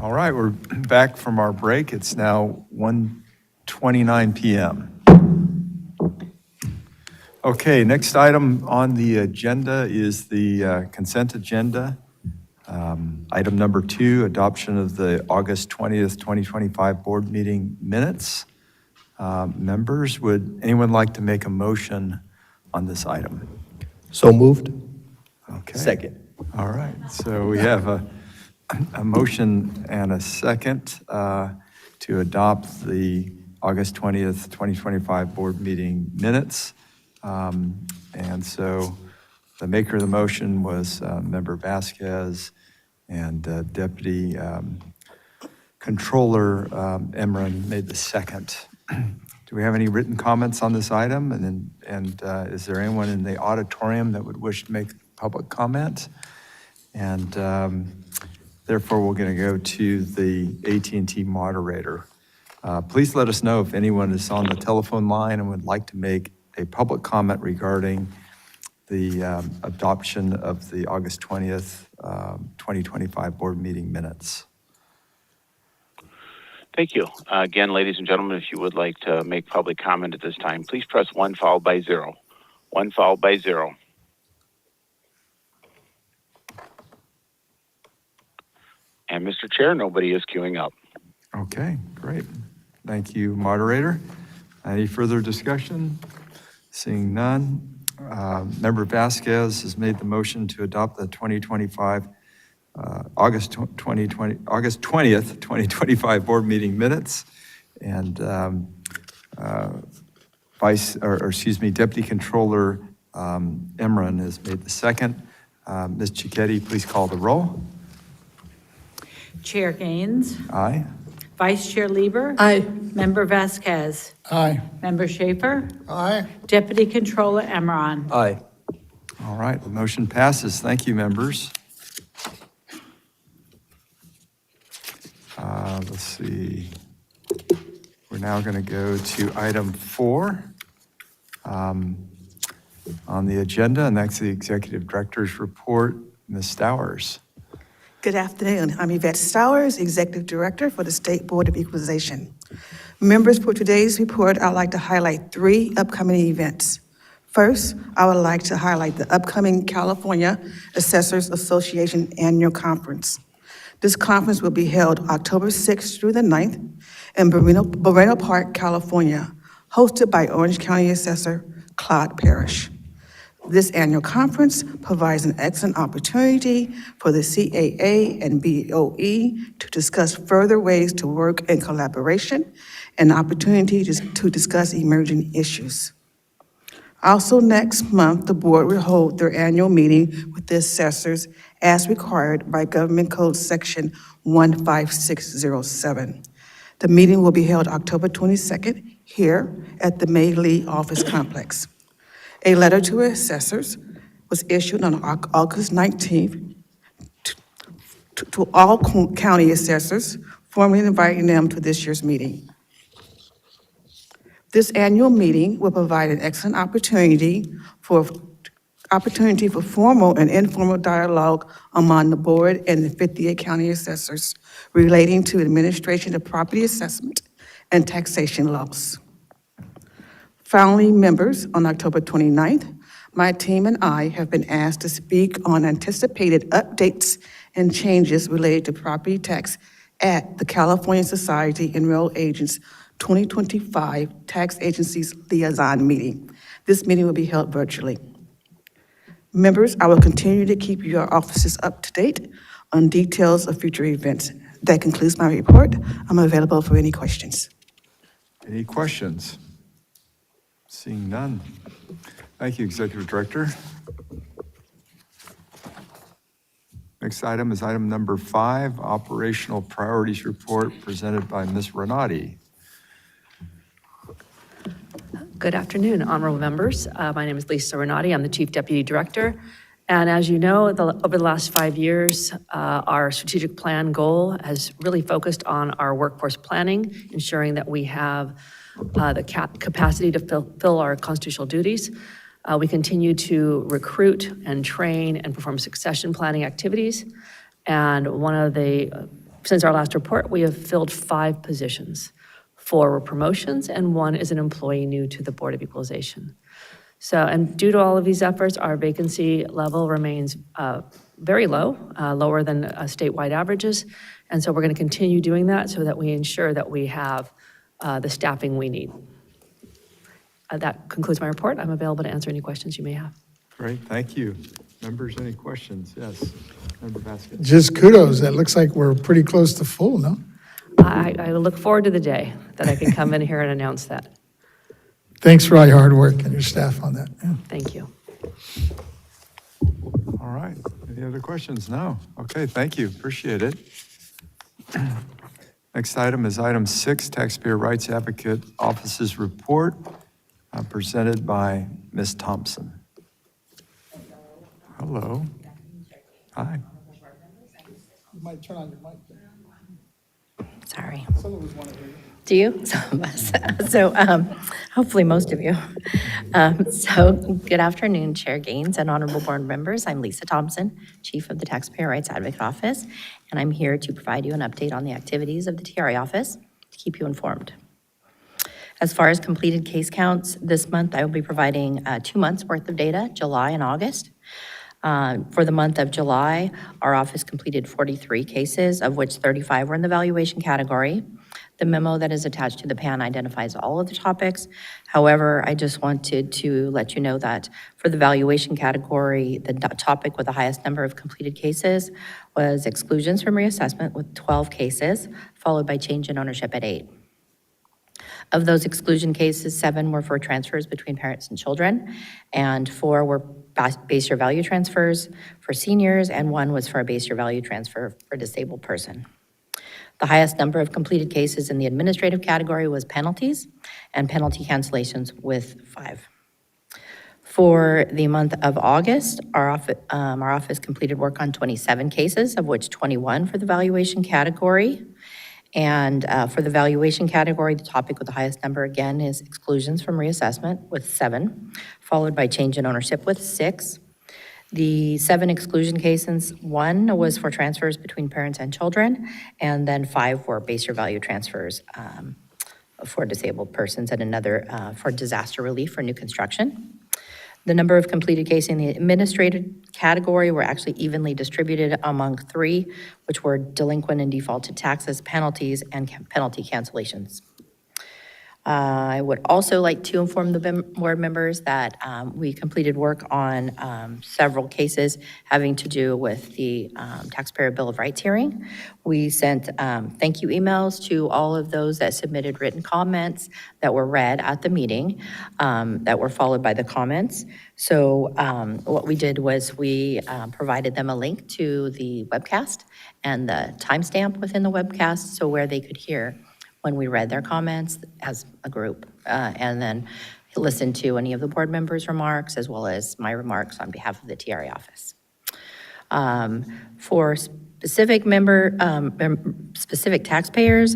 All right, we're back from our break. It's now 1:29 p.m. Okay, next item on the agenda is the consent agenda. Item number 2, adoption of the August 20th, 2025 board meeting minutes. Members, would anyone like to make a motion on this item? So moved. Okay. Second. All right, so we have a motion and a second to adopt the August 20th, 2025 board meeting minutes. And so the maker of the motion was Member Vasquez, and Deputy Controller Emran made the second. Do we have any written comments on this item? And is there anyone in the auditorium that would wish to make public comment? And therefore, we're going to go to the AT&T moderator. Please let us know if anyone is on the telephone line and would like to make a public comment regarding the adoption of the August 20th, 2025 board meeting minutes. Thank you. Again, ladies and gentlemen, if you would like to make public comment at this time, please press 1 followed by 0. 1 followed by 0. And Mr. Chair, nobody is queuing up. Okay, great. Thank you, moderator. Any further discussion? Seeing none. Member Vasquez has made the motion to adopt the 2025 August 20th, 2025 board meeting minutes, and Deputy Controller Emran has made the second. Ms. Cicchetti, please call the roll. Chair Gaines. Aye. Vice Chair Lieber. Aye. Member Vasquez. Aye. Member Schaefer. Aye. Deputy Controller Emran. Aye. All right, the motion passes. Thank you, members. Let's see. We're now going to go to item 4 on the agenda, and that's the Executive Director's report. Ms. Stowers. Good afternoon. I'm Yvette Stowers, Executive Director for the State Board of Equalization. Members, for today's report, I'd like to highlight 3 upcoming events. First, I would like to highlight the upcoming California Assessors Association Annual Conference. This conference will be held October 6th through the 9th in Moreno Park, California, hosted by Orange County Assessor Claude Parrish. This annual conference provides an excellent opportunity for the CAA and BOE to discuss further ways to work in collaboration and opportunity to discuss emerging issues. Also, next month, the board will hold their annual meeting with the assessors as required by Government Code Section 15607. The meeting will be held October 22nd here at the May Lee Office Complex. A letter to assessors was issued on August 19th to all county assessors, formally inviting them to this year's meeting. This annual meeting will provide an excellent opportunity for formal and informal dialogue among the board and the 58 county assessors relating to administration of property assessment and taxation laws. Finally, members, on October 29th, my team and I have been asked to speak on anticipated updates and changes related to property tax at the California Society Enrolled Agents 2025 Tax Agencies Liaison Meeting. This meeting will be held virtually. Members, I will continue to keep your offices up to date on details of future events. That concludes my report. I'm available for any questions. Any questions? Seeing none. Thank you, Executive Director. Next item is item number 5, Operational Priorities Report presented by Ms. Renati. Good afternoon, honorable members. My name is Lisa Renati. I'm the Chief Deputy Director. And as you know, over the last 5 years, our strategic plan goal has really focused on our workforce planning, ensuring that we have the capacity to fulfill our constitutional duties. We continue to recruit and train and perform succession planning activities. And one of the Since our last report, we have filled 5 positions. 4 were promotions, and 1 is an employee new to the Board of Equalization. So, and due to all of these efforts, our vacancy level remains very low, lower than statewide averages. And so we're going to continue doing that so that we ensure that we have the staffing we need. That concludes my report. I'm available to answer any questions you may have. Great, thank you. Members, any questions? Yes, Member Vasquez. Just kudos. That looks like we're pretty close to full, no? I look forward to the day that I can come in here and announce that. Thanks for all your hard work and your staff on that. Yeah. Thank you. All right, any other questions? No? Okay, thank you, appreciate it. Next item is item 6, Taxpayer Rights Advocate Office's report, presented by Ms. Thompson. Hello. Hi. You might turn on your mic. Sorry. Some of us want to hear you. Do you? Some of us. So hopefully most of you. So good afternoon, Chair Gaines and honorable board members. I'm Lisa Thompson, Chief of the Taxpayer Rights Advocate Office, and I'm here to provide you an update on the activities of the TRA office to keep you informed. As far as completed case counts, this month I will be providing 2 months worth of data, July and August. For the month of July, our office completed 43 cases, of which 35 were in the valuation category. The memo that is attached to the PAN identifies all of the topics. However, I just wanted to let you know that for the valuation category, the topic with the highest number of completed cases was exclusions from reassessment with 12 cases, followed by change in ownership at 8. Of those exclusion cases, 7 were for transfers between parents and children, and 4 were base year value transfers for seniors, and 1 was for a base year value transfer for a disabled person. The highest number of completed cases in the administrative category was penalties and penalty cancellations with 5. For the month of August, our office completed work on 27 cases, of which 21 for the valuation category. And for the valuation category, the topic with the highest number again is exclusions from reassessment with 7, followed by change in ownership with 6. The 7 exclusion cases, 1 was for transfers between parents and children, and then 5 were base year value transfers for disabled persons, and another for disaster relief for new construction. The number of completed cases in the administrative category were actually evenly distributed among 3, which were delinquent and defaulted taxes, penalties, and penalty cancellations. I would also like to inform the board members that we completed work on several cases having to do with the Taxpayer Bill of Rights hearing. We sent thank you emails to all of those that submitted written comments that were read at the meeting that were followed by the comments. So what we did was we provided them a link to the webcast and the timestamp within the webcast so where they could hear when we read their comments as a group, and then listen to any of the board members' remarks as well as my remarks on behalf of the TRA office. For specific specific taxpayers,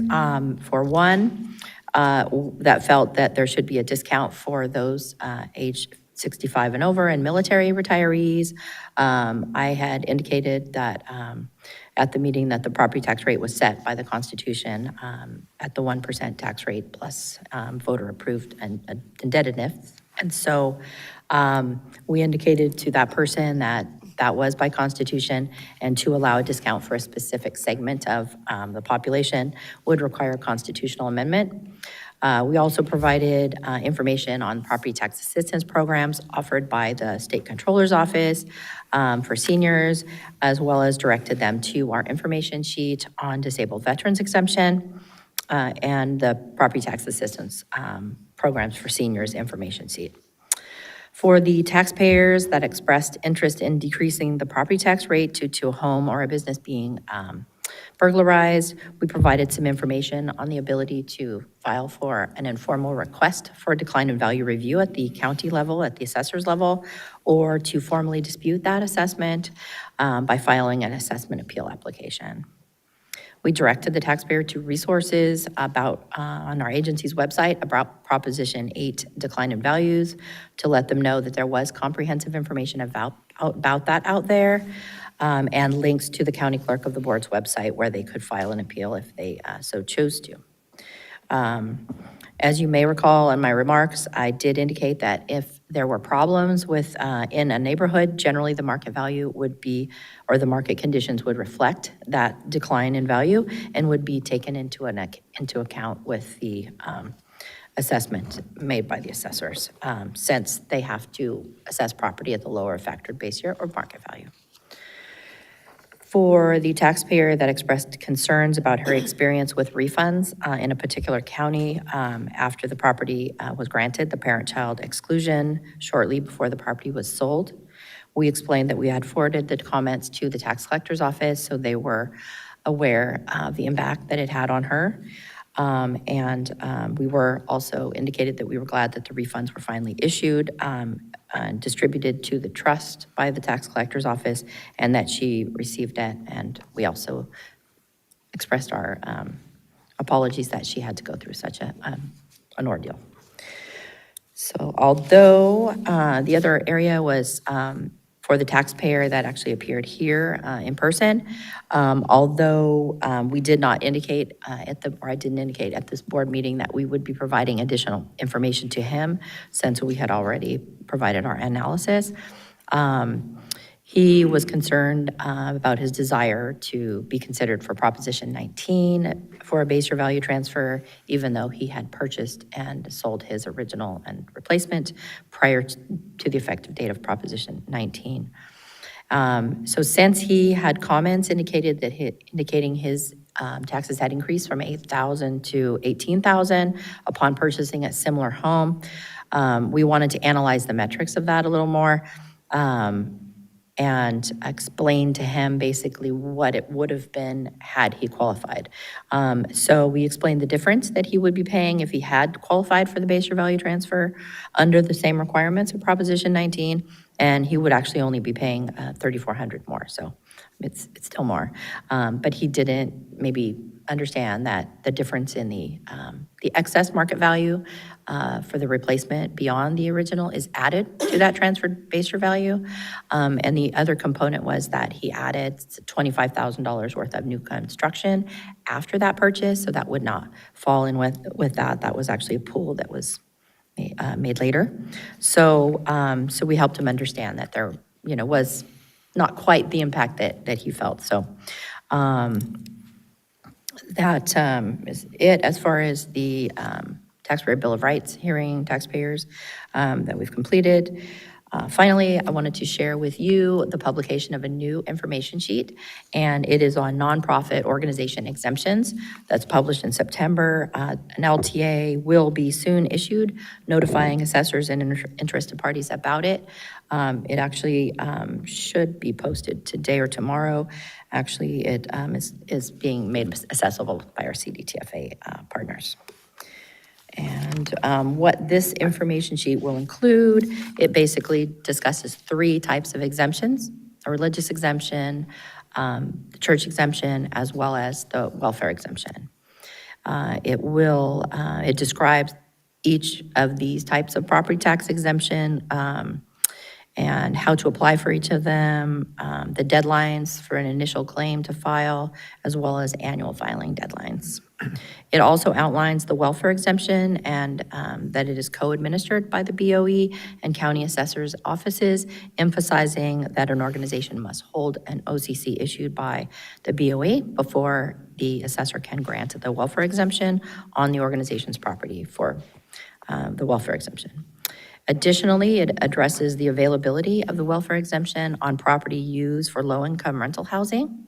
for one, that felt that there should be a discount for those aged 65 and over and military retirees. I had indicated that at the meeting that the property tax rate was set by the Constitution at the 1% tax rate plus voter-approved and indebtedness. And so we indicated to that person that that was by Constitution, and to allow a discount for a specific segment of the population would require a constitutional amendment. We also provided information on property tax assistance programs offered by the State Controller's Office for seniors, as well as directed them to our information sheet on disabled veterans exemption and the property tax assistance programs for seniors information sheet. For the taxpayers that expressed interest in decreasing the property tax rate due to a home or a business being burglarized, we provided some information on the ability to file for an informal request for a decline in value review at the county level, at the assessor's level, or to formally dispute that assessment by filing an assessment appeal application. We directed the taxpayer to resources on our agency's website about Proposition 8 decline in values, to let them know that there was comprehensive information about that out there, and links to the county clerk of the board's website where they could file an appeal if they so chose to. As you may recall in my remarks, I did indicate that if there were problems with, in a neighborhood, generally the market value would be, or the market conditions would reflect that decline in value and would be taken into account with the assessment made by the assessors, since they have to assess property at the lower factored base year or market value. For the taxpayer that expressed concerns about her experience with refunds in a particular county after the property was granted the parent-child exclusion shortly before the property was sold, we explained that we had forwarded the comments to the tax collector's office, so they were aware of the impact that it had on her. We were also indicated that we were glad that the refunds were finally issued and distributed to the trust by the tax collector's office, and that she received it. And we also expressed our apologies that she had to go through such an ordeal. So although the other area was for the taxpayer that actually appeared here in person, although we did not indicate I didn't indicate at this board meeting that we would be providing additional information to him since we had already provided our analysis. He was concerned about his desire to be considered for Proposition 19 for a base year value transfer, even though he had purchased and sold his original and replacement prior to the effective date of Proposition 19. So since he had comments indicating his taxes had increased from $8,000 to $18,000 upon purchasing a similar home, we wanted to analyze the metrics of that a little more. And explain to him basically what it would have been had he qualified. So we explained the difference that he would be paying if he had qualified for the base year value transfer under the same requirements of Proposition 19, and he would actually only be paying $3,400 more, so it's still more. But he didn't maybe understand that the difference in the excess market value for the replacement beyond the original is added to that transferred base year value. And the other component was that he added $25,000 worth of new construction after that purchase, so that would not fall in with that. That was actually a pool that was made later. So we helped him understand that there, was not quite the impact that he felt. So that is it as far as the Taxpayer Bill of Rights hearing taxpayers that we've completed. Finally, I wanted to share with you the publication of a new information sheet, and it is on nonprofit organization exemptions. That's published in September. An LTA will be soon issued, notifying assessors and interested parties about it. It actually should be posted today or tomorrow. Actually, it is being made accessible by our CDTFA partners. And what this information sheet will include, it basically discusses 3 types of exemptions: a religious exemption, the church exemption, as well as the welfare exemption. It describes each of these types of property tax exemption and how to apply for each of them, the deadlines for an initial claim to file, as well as annual filing deadlines. It also outlines the welfare exemption and that it is co-administered by the BOE and county assessors' offices, emphasizing that an organization must hold an OCC issued by the BOE before the assessor can grant the welfare exemption on the organization's property for the welfare exemption. Additionally, it addresses the availability of the welfare exemption on property used for low-income rental housing,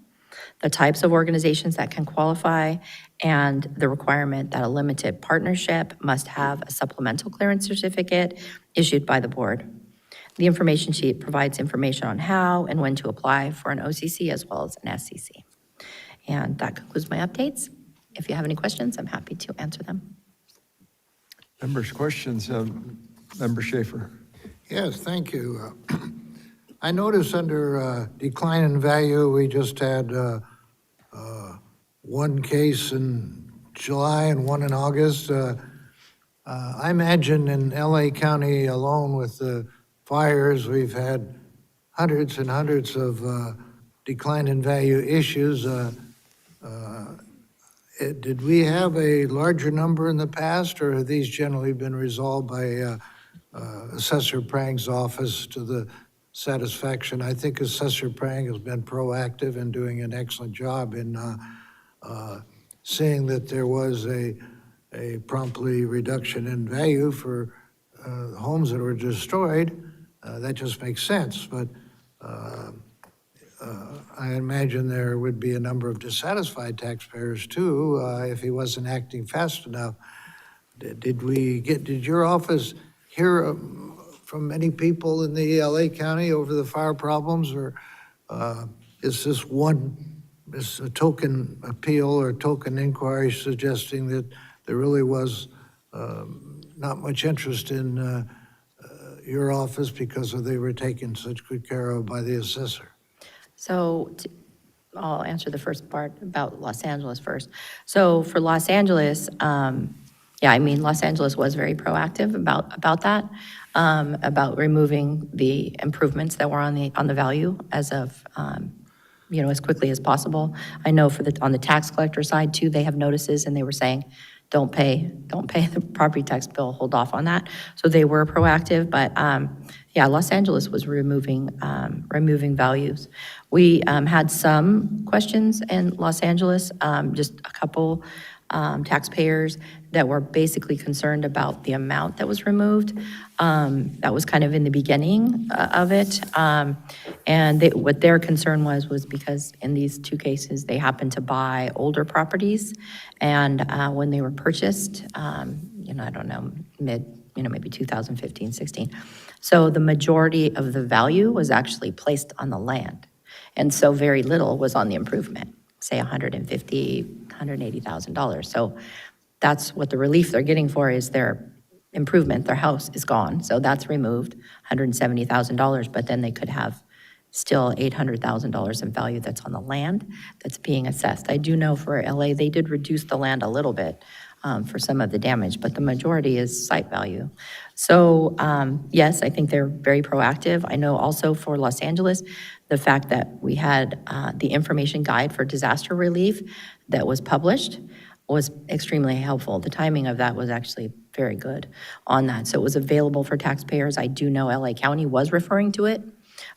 the types of organizations that can qualify, and the requirement that a limited partnership must have a supplemental clearance certificate issued by the board. The information sheet provides information on how and when to apply for an OCC as well as an SCC. And that concludes my updates. If you have any questions, I'm happy to answer them. Members' questions? Member Schaefer. Yes, thank you. I notice under decline in value, we just had one case in July and one in August. I imagine in LA County alone with the fires, we've had hundreds and hundreds of decline in value issues. Did we have a larger number in the past, or have these generally been resolved by Assessor Prang's office to the satisfaction? I think Assessor Prang has been proactive and doing an excellent job in seeing that there was a promptly reduction in value for homes that were destroyed. That just makes sense, but I imagine there would be a number of dissatisfied taxpayers too, if he wasn't acting fast enough. Did your office hear from many people in the LA County over the fire problems, or is this a token appeal or token inquiry suggesting that there really was not much interest in your office because they were taken such good care of by the assessor? So I'll answer the first part about Los Angeles first. So for Los Angeles, Los Angeles was very proactive about that, about removing the improvements that were on the value as of, as quickly as possible. I know on the tax collector side too, they have notices and they were saying, don't pay the property tax bill, hold off on that. So they were proactive, but Los Angeles was removing values. We had some questions in Los Angeles, just a couple taxpayers that were basically concerned about the amount that was removed. That was kind of in the beginning of it. What their concern was because in these two cases, they happened to buy older properties. And when they were purchased, I don't know, maybe 2015, 16. So the majority of the value was actually placed on the land. And so very little was on the improvement, say $150,000, $180,000. So that's what the relief they're getting for is their improvement. Their house is gone, so that's removed, $170,000, but then they could have still $800,000 in value that's on the land that's being assessed. I do know for LA, they did reduce the land a little bit for some of the damage, but the majority is site value. So yes, I think they're very proactive. I know also for Los Angeles, the fact that we had the information guide for disaster relief that was published was extremely helpful. The timing of that was actually very good on that. So it was available for taxpayers. I do know LA County was referring to it,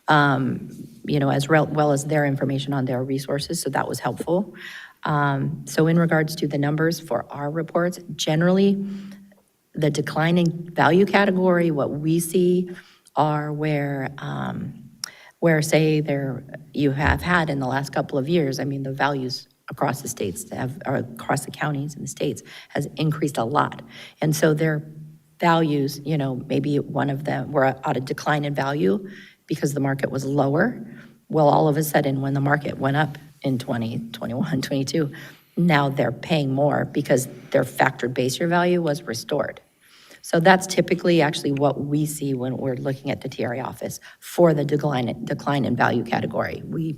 as well as their information on their resources, so that was helpful. So in regards to the numbers for our reports, generally, the declining value category, what we see are where say you have had in the last couple of years, the values across the states or across the counties and the states has increased a lot. And so their values, maybe one of them were at a decline in value because the market was lower. Well, all of a sudden, when the market went up in 2021, 22, now they're paying more because their factored base year value was restored. So that's typically actually what we see when we're looking at the TRA office for the decline in value category. We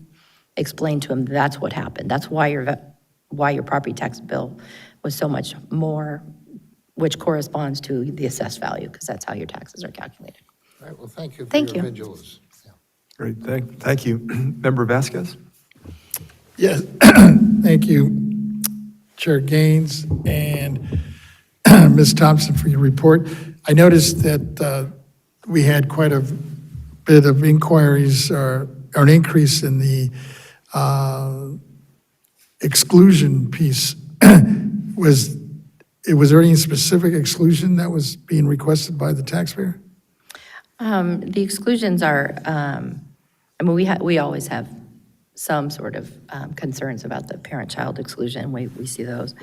explain to them that's what happened. That's why your property tax bill was so much more, which corresponds to the assessed value, because that's how your taxes are calculated. All right, well, thank you for Thank your you. vigilance. Yeah. Great, thank you. Member Vasquez? Yes, thank you, Chair Gaines and Ms. Thompson for your report. I noticed that we had quite a bit of inquiries or an increase in the exclusion piece. Was there any specific exclusion that was being requested by the taxpayer? The exclusions are, we always have some sort of concerns about the parent-child exclusion. We see those,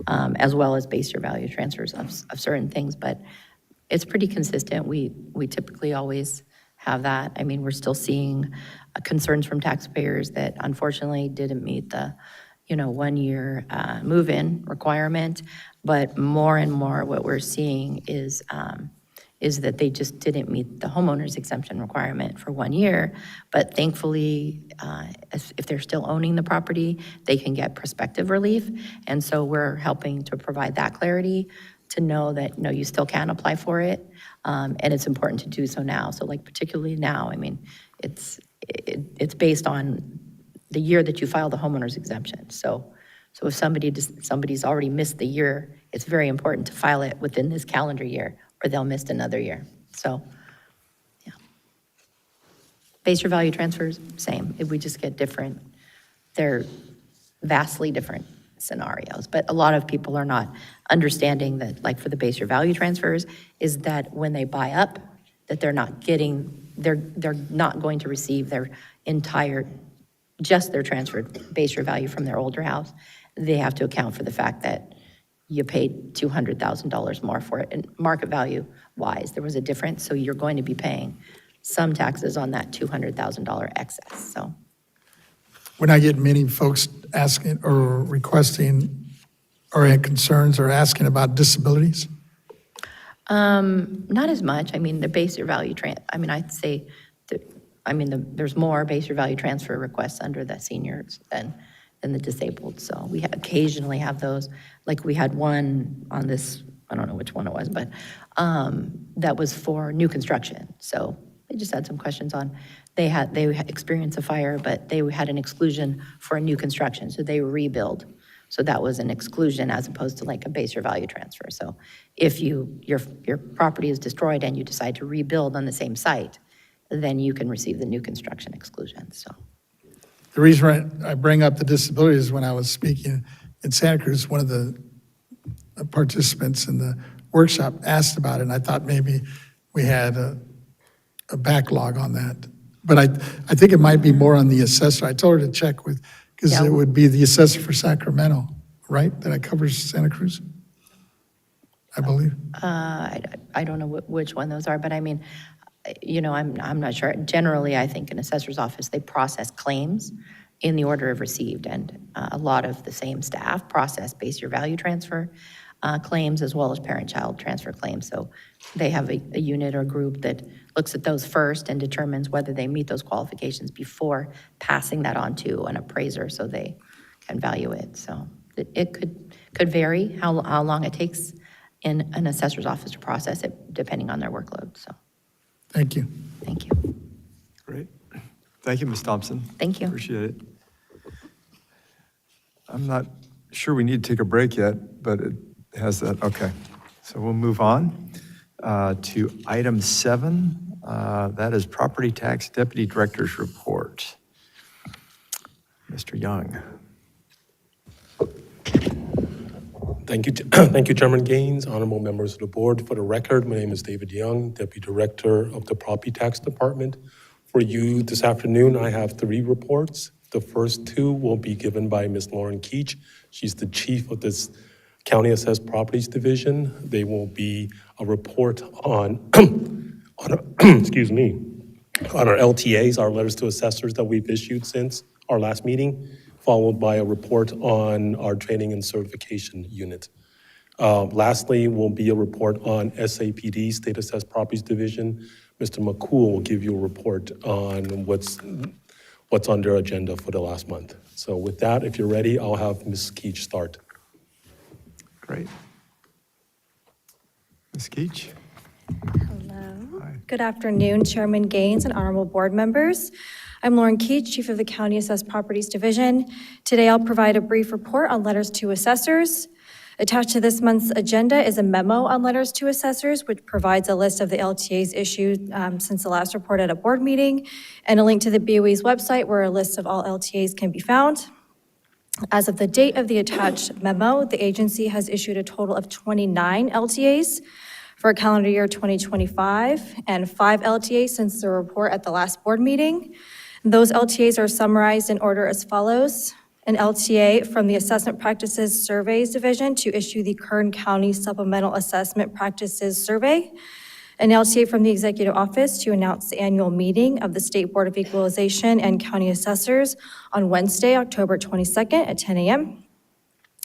as well as base year value transfers of certain things, but it's pretty consistent. We typically always have that. We're still seeing concerns from taxpayers that unfortunately didn't meet the 1 year move-in requirement, but more and more what we're seeing is is that they just didn't meet the homeowner's exemption requirement for 1 year. But thankfully, if they're still owning the property, they can get prospective relief. And so we're helping to provide that clarity to know that, no, you still can apply for it. And it's important to do so now. So like particularly now, I mean, it's based on the year that you file the homeowner's exemption. So if somebody's already missed the year, it's very important to file it within this calendar year, or they'll miss another year. So, yeah. Base year value transfers, same. If we just get different, they're vastly different scenarios. But a lot of people are not understanding that, like for the base year value transfers, is that when they buy up, that they're not going to receive their entire, just their transferred base year value from their older house. They have to account for the fact that you paid $200,000 more for it, and market value wise, there was a difference, so you're going to be paying some taxes on that $200,000 excess, so. We're not getting many folks asking or requesting or had concerns or asking about disabilities. Not as much. I mean, the base year value, I'd say, there's more base year value transfer requests under the seniors than the disabled. So we occasionally have those. Like we had one on this, I don't know which one it was, but that was for new construction. So they just had some questions on, they had experienced a fire, but they had an exclusion for a new construction. So they rebuild. So that was an exclusion as opposed to like a base year value transfer. So if your property is destroyed and you decide to rebuild on the same site, then you can receive the new construction exclusion, so. The reason I bring up the disability is when I was speaking in Santa Cruz, one of the participants in the workshop asked about it, and I thought maybe we had a backlog on that. But I think it might be more on the assessor. I told her to check with, because Yeah. it would be the assessor for Sacramento, right? That covers Santa Cruz, I believe. I don't know which one those are, but I mean, I'm not sure. Generally, I think in assessor's office, they process claims in the order of received, and a lot of the same staff process base year value transfer claims as well as parent-child transfer claims. So they have a unit or group that looks at those first and determines whether they meet those qualifications before passing that on to an appraiser so they can value it. So it could vary how long it takes in an assessor's office to process it, depending on their workload, so. Thank you. Thank you. Great. Thank you, Ms. Thompson. Thank you. Appreciate it. I'm not sure we need to take a break yet, but it has that, okay. So we'll move on to item 7. That is Property Tax Deputy Director's Report. Mr. Young. Thank you, Chairman Gaines, honorable members of the board. For the record, my name is David Young, Deputy Director of the Property Tax Department. For you this afternoon, I have 3 reports. The first 2 will be given by Ms. Lauren Keach. She's the Chief of this County Assessed Properties Division. They will be a report on, excuse me, on our LTAs, our letters to assessors that we've issued since our last meeting, followed by a report on our training and certification unit. Lastly, will be a report on SAPD, State Assessed Properties Division. Mr. McCool will give you a report on what's on their agenda for the last month. So with that, if you're ready, I'll have Ms. Keach start. Great. Ms. Keach? Hello. Hi. Good afternoon, Chairman Gaines and honorable board members. I'm Lauren Keach, Chief of the County Assessed Properties Division. Today, I'll provide a brief report on letters to assessors. Attached to this month's agenda is a memo on letters to assessors, which provides a list of the LTAs issued since the last report at a board meeting, and a link to the BOE's website where a list of all LTAs can be found. As of the date of the attached memo, the agency has issued a total of 29 LTAs for calendar year 2025, and 5 LTAs since the report at the last board meeting. Those LTAs are summarized in order as follows. An LTA from the Assessment Practices Surveys Division to issue the Kern County Supplemental Assessment Practices Survey. An LTA from the Executive Office to announce the annual meeting of the State Board of Equalization and County Assessors on Wednesday, October 22nd at 10 a.m.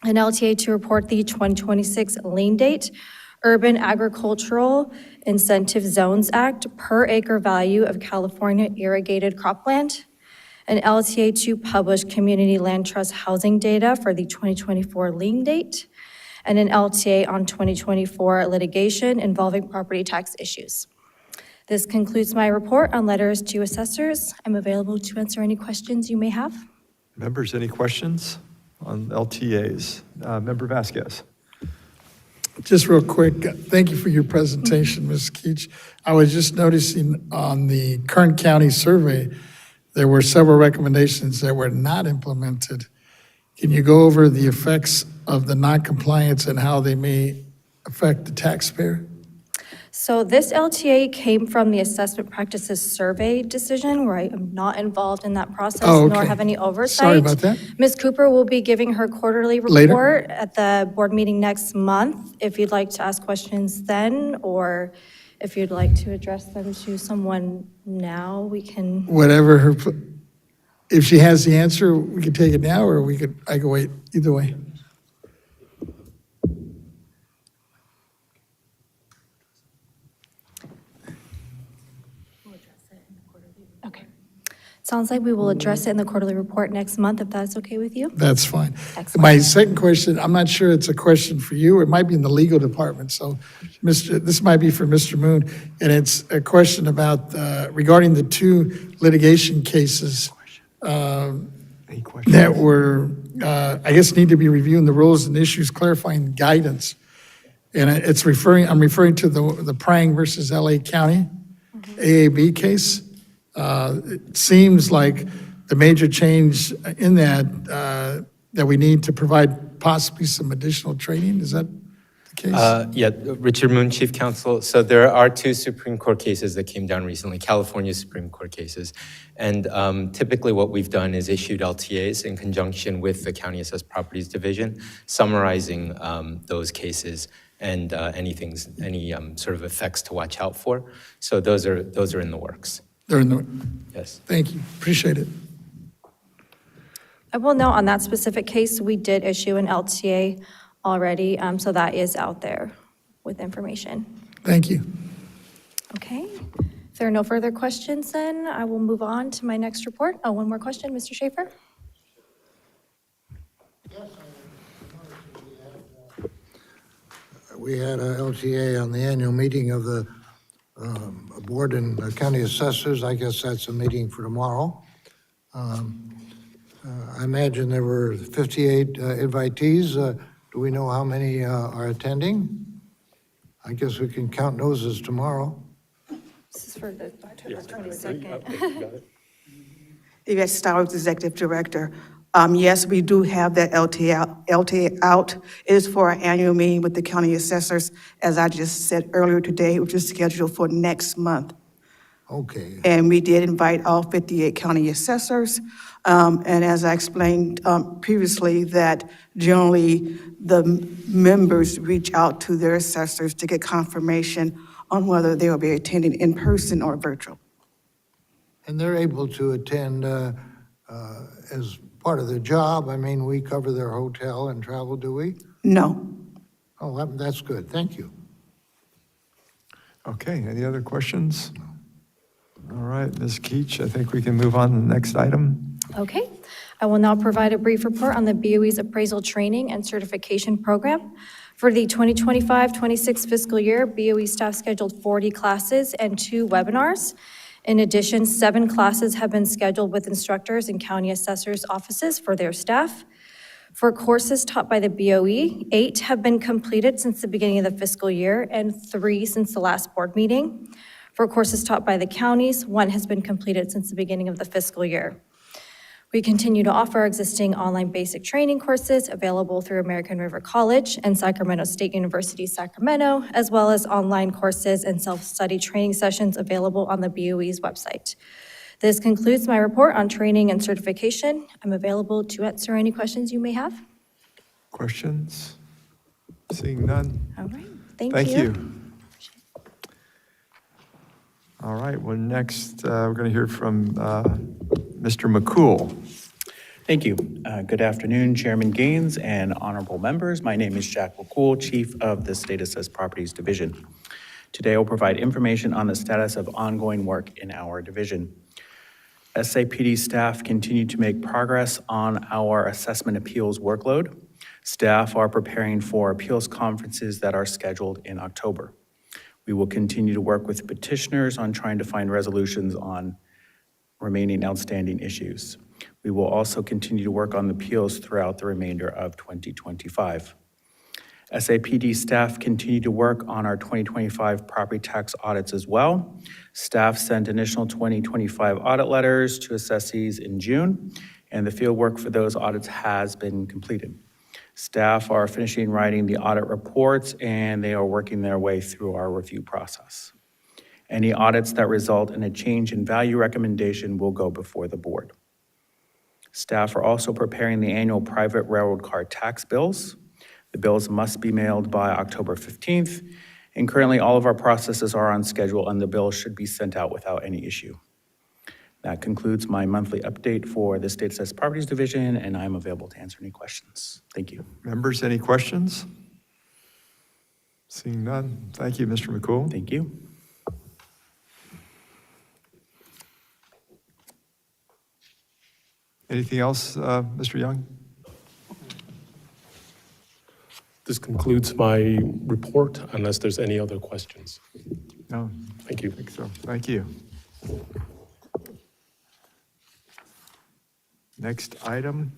An LTA to report the 2026 lien date, Urban Agricultural Incentive Zones Act per acre value of California irrigated cropland, an LTA to publish community land trust housing data for the 2024 lien date, and an LTA on 2024 litigation involving property tax issues. This concludes my report on letters to assessors. I'm available to answer any questions you may have. Members, any questions on LTAs? Member Vasquez. Just real quick, thank you for your presentation, Ms. Keach. I was just noticing on the Kern County survey, there were several recommendations that were not implemented. Can you go over the effects of the non-compliance and how they may affect the taxpayer? So this LTA came from the Assessment Practices Survey decision, where I am not involved in that process, Oh, nor okay. have any oversight. Sorry about that. Ms. Cooper will be giving her quarterly Later. report at the board meeting next month. If you'd like to ask questions then, or if you'd like to address them to someone now, we can. Whatever her, if she has the answer, we could take it now, or I could wait, either way. Okay. Sounds like we will address it in the quarterly report next month, if that's okay with you. That's fine. Excellent. My second question, I'm not sure it's a question for you, it might be in the legal department, so this might be for Mr. Moon, and it's a question about, regarding the two litigation cases Any questions? that were, I guess need to be reviewing the rules and issues clarifying guidance. And I'm referring to the Prang versus LA County AAB case. It seems like the major change in that we need to provide possibly some additional training. Is that the case? Yeah, Richard Moon, Chief Counsel. So there are two Supreme Court cases that came down recently, California Supreme Court cases. And typically what we've done is issued LTAs in conjunction with the County Assessed Properties Division, summarizing those cases and any sort of effects to watch out for. So those are in the works. They're in the, Yes. thank you, appreciate it. I will note on that specific case, we did issue an LTA already, so that is out there with information. Thank you. Okay. If there are no further questions, then I will move on to my next report. Oh, one more question, Mr. Schaefer? We had a LTA on the annual meeting of the board and county assessors. I guess that's a meeting for tomorrow. I imagine there were 58 invitees. Do we know how many are attending? I guess we can count noses tomorrow. This is for the October 22nd. Yvette Stowers, Executive Director. Yes, we do have that LTA out. It is for our annual meeting with the county assessors, as I just said earlier today, which is scheduled for next month. Okay. And we did invite all 58 county assessors. And as I explained previously, that generally the members reach out to their assessors to get confirmation on whether they will be attending in person or virtual. And they're able to attend as part of their job. I mean, we cover their hotel and travel, do we? No. Oh, that's good. Thank you. Okay, any other questions? All right, Ms. Keach, I think we can move on to the next item. Okay. I will now provide a brief report on the BOE's appraisal training and certification program. For the 2025-26 fiscal year, BOE staff scheduled 40 classes and 2 webinars. In addition, 7 classes have been scheduled with instructors in county assessors' offices for their staff. For courses taught by the BOE, 8 have been completed since the beginning of the fiscal year and 3 since the last board meeting. For courses taught by the counties, 1 has been completed since the beginning of the fiscal year. We continue to offer our existing online basic training courses available through American River College and Sacramento State University, Sacramento, as well as online courses and self-study training sessions available on the BOE's website. This concludes my report on training and certification. I'm available to answer any questions you may have. Questions? Seeing none? All right, thank Thank you. you. All right, well, next, we're going to hear from Mr. McCool. Thank you. Good afternoon, Chairman Gaines and honorable members. My name is Jack McCool, Chief of the State Assessed Properties Division. Today, I'll provide information on the status of ongoing work in our division. SAPD staff continue to make progress on our assessment appeals workload. Staff are preparing for appeals conferences that are scheduled in October. We will continue to work with petitioners on trying to find resolutions on remaining outstanding issues. We will also continue to work on the appeals throughout the remainder of 2025. SAPD staff continue to work on our 2025 property tax audits as well. Staff sent initial 2025 audit letters to assessees in June, and the field work for those audits has been completed. Staff are finishing writing the audit reports, and they are working their way through our review process. Any audits that result in a change in value recommendation will go before the board. Staff are also preparing the annual private railroad car tax bills. The bills must be mailed by October 15th, and currently all of our processes are on schedule and the bills should be sent out without any issue. That concludes my monthly update for the State Assessed Properties Division, and I'm available to answer any questions. Thank you. Members, any questions? Seeing none. Thank you, Mr. McCool. Thank you. Anything else, Mr. Young? This concludes my report, unless there's any other questions. No, Thank you. I think so. Thank you. Next item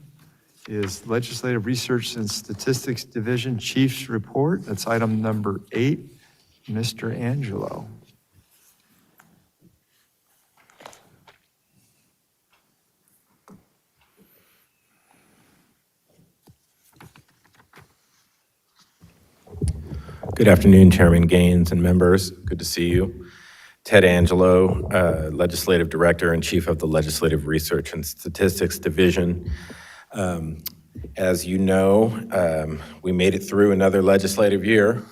is Legislative Research and Statistics Division Chief's Report. That's item number 8. Mr. Angelo. Good afternoon, Chairman Gaines and members. Good to see you. Ted Angelo, Legislative Director and Chief of the Legislative Research and Statistics Division. As you know, we made it through another legislative year,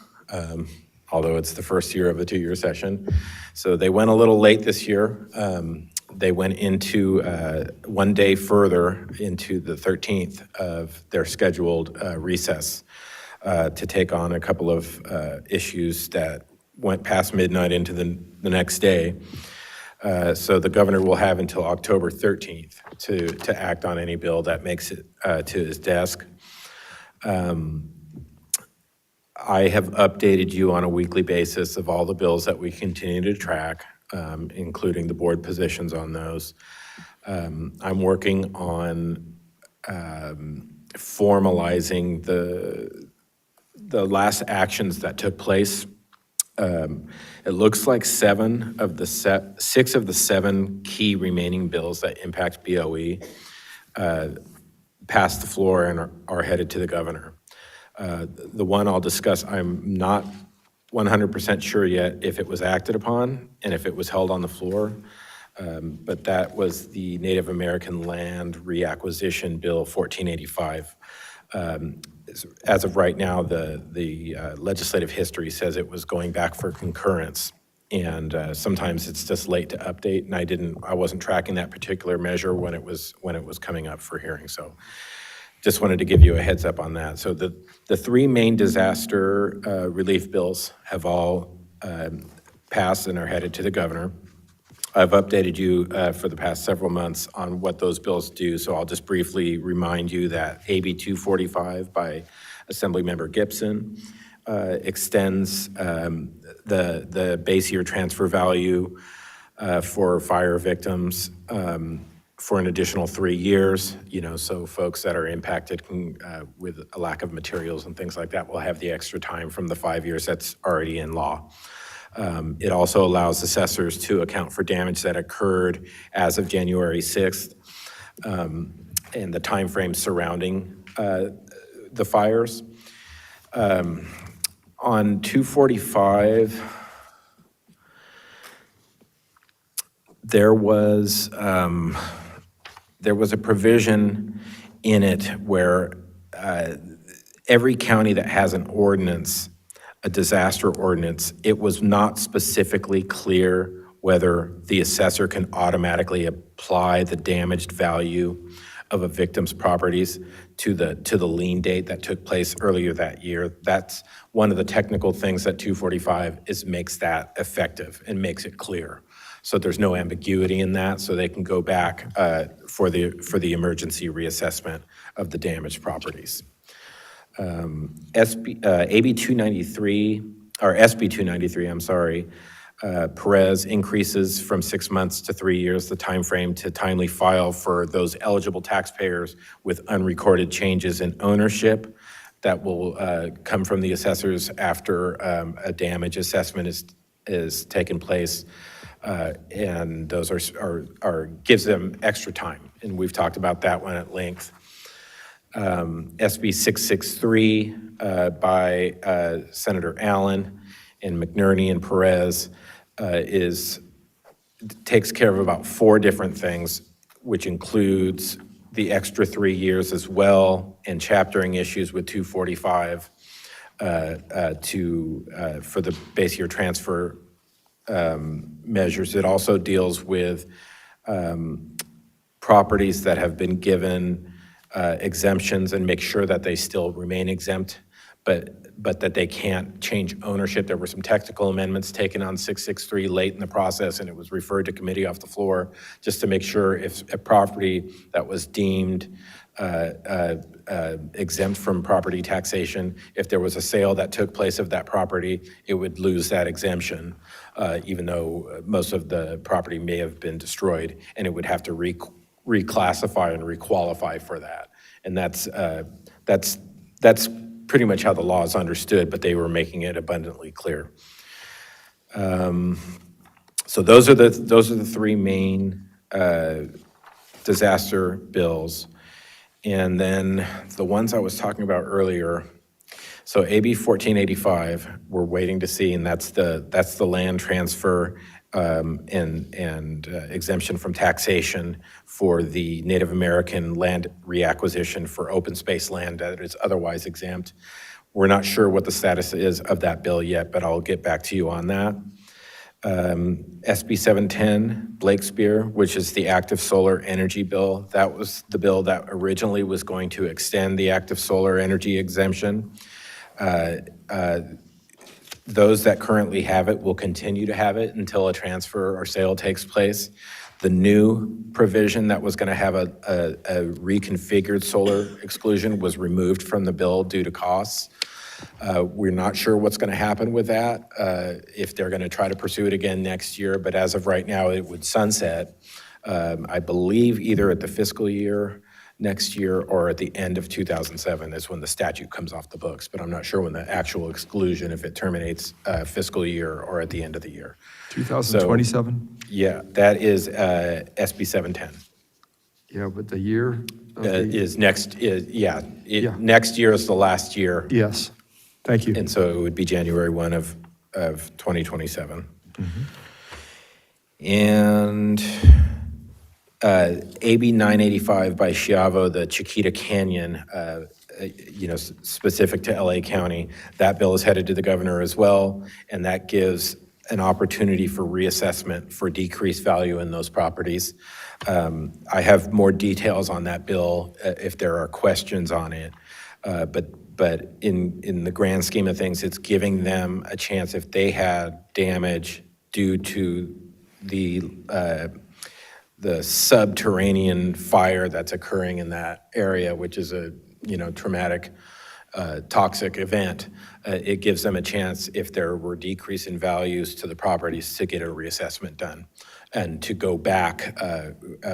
although it's the first year of a 2-year session. So they went a little late this year. They went into one day further into the 13th of their scheduled recess. To take on a couple of issues that went past midnight into the next day. So the governor will have until October 13th to act on any bill that makes it to his desk. I have updated you on a weekly basis of all the bills that we continue to track, including the board positions on those. I'm working on formalizing the last actions that took place. It looks like 6 of the 7 key remaining bills that impact BOE passed the floor and are headed to the governor. The one I'll discuss, I'm not 100% sure yet if it was acted upon and if it was held on the floor, but that was the Native American Land Reacquisition Bill 1485. As of right now, the legislative history says it was going back for concurrence, and sometimes it's just late to update. And I wasn't tracking that particular measure when it was coming up for hearing. So, just wanted to give you a heads up on that. So the 3 main disaster relief bills have all passed and are headed to the governor. I've updated you for the past several months on what those bills do, so I'll just briefly remind you that AB 245 by Assemblymember Gibson extends the base year transfer value for fire victims for an additional 3 years, so folks that are impacted with a lack of materials and things like that will have the extra time from the 5 years that's already in law. It also allows assessors to account for damage that occurred as of January 6th and the timeframe surrounding the fires. On 245, there was a provision in it where every county that has an ordinance, a disaster ordinance, it was not specifically clear whether the assessor can automatically apply the damaged value of a victim's properties to the lien date that took place earlier that year. That's one of the technical things that 245 makes that effective and makes it clear. So there's no ambiguity in that, so they can go back for the emergency reassessment of the damaged properties. AB 293, or SB 293, I'm sorry, Perez increases from 6 months to 3 years the timeframe to timely file for those eligible taxpayers with unrecorded changes in ownership that will come from the assessors after a damage assessment is taken place. And those gives them extra time, and we've talked about that one at length. SB 663 by Senator Allen and McNerney and Perez takes care of about 4 different things, which includes the extra 3 years as well, and chaptering issues with 245 for the base year transfer measures. It also deals with properties that have been given exemptions and make sure that they still remain exempt, but that they can't change ownership. There were some technical amendments taken on 663 late in the process, and it was referred to committee off the floor just to make sure if a property that was deemed exempt from property taxation, if there was a sale that took place of that property, it would lose that exemption, even though most of the property may have been destroyed, and it would have to reclassify and requalify for that. And that's pretty much how the law is understood, but they were making it abundantly clear. So those are the 3 main disaster bills. And then the ones I was talking about earlier, so AB 1485, we're waiting to see, and that's the land transfer and exemption from taxation for the Native American land reacquisition for open space land that is otherwise exempt. We're not sure what the status is of that bill yet, but I'll get back to you on that. SB 710, Blakespeare, which is the active solar energy bill. That was the bill that originally was going to extend the active solar energy exemption. Those that currently have it will continue to have it until a transfer or sale takes place. The new provision that was going to have a reconfigured solar exclusion was removed from the bill due to costs. We're not sure what's going to happen with that, if they're going to try to pursue it again next year, but as of right now, it would sunset, I believe, either at the fiscal year next year or at the end of 2007 is when the statute comes off the books, but I'm not sure when the actual exclusion, if it terminates fiscal year or at the end of the year. 2027? Yeah, that is SB 710. Yeah, but the year? Is next, next year is the last year. Yes, thank you. And so it would be January 1 of 2027. And AB 985 by Schiavo, the Chiquita Canyon, specific to LA County, that bill is headed to the governor as well, and that gives an opportunity for reassessment for decreased value in those properties. I have more details on that bill if there are questions on it, but in the grand scheme of things, it's giving them a chance if they had damage due to the subterranean fire that's occurring in that area, which is a traumatic, toxic event. It gives them a chance, if there were decrease in values to the properties, to get a reassessment done. And to go back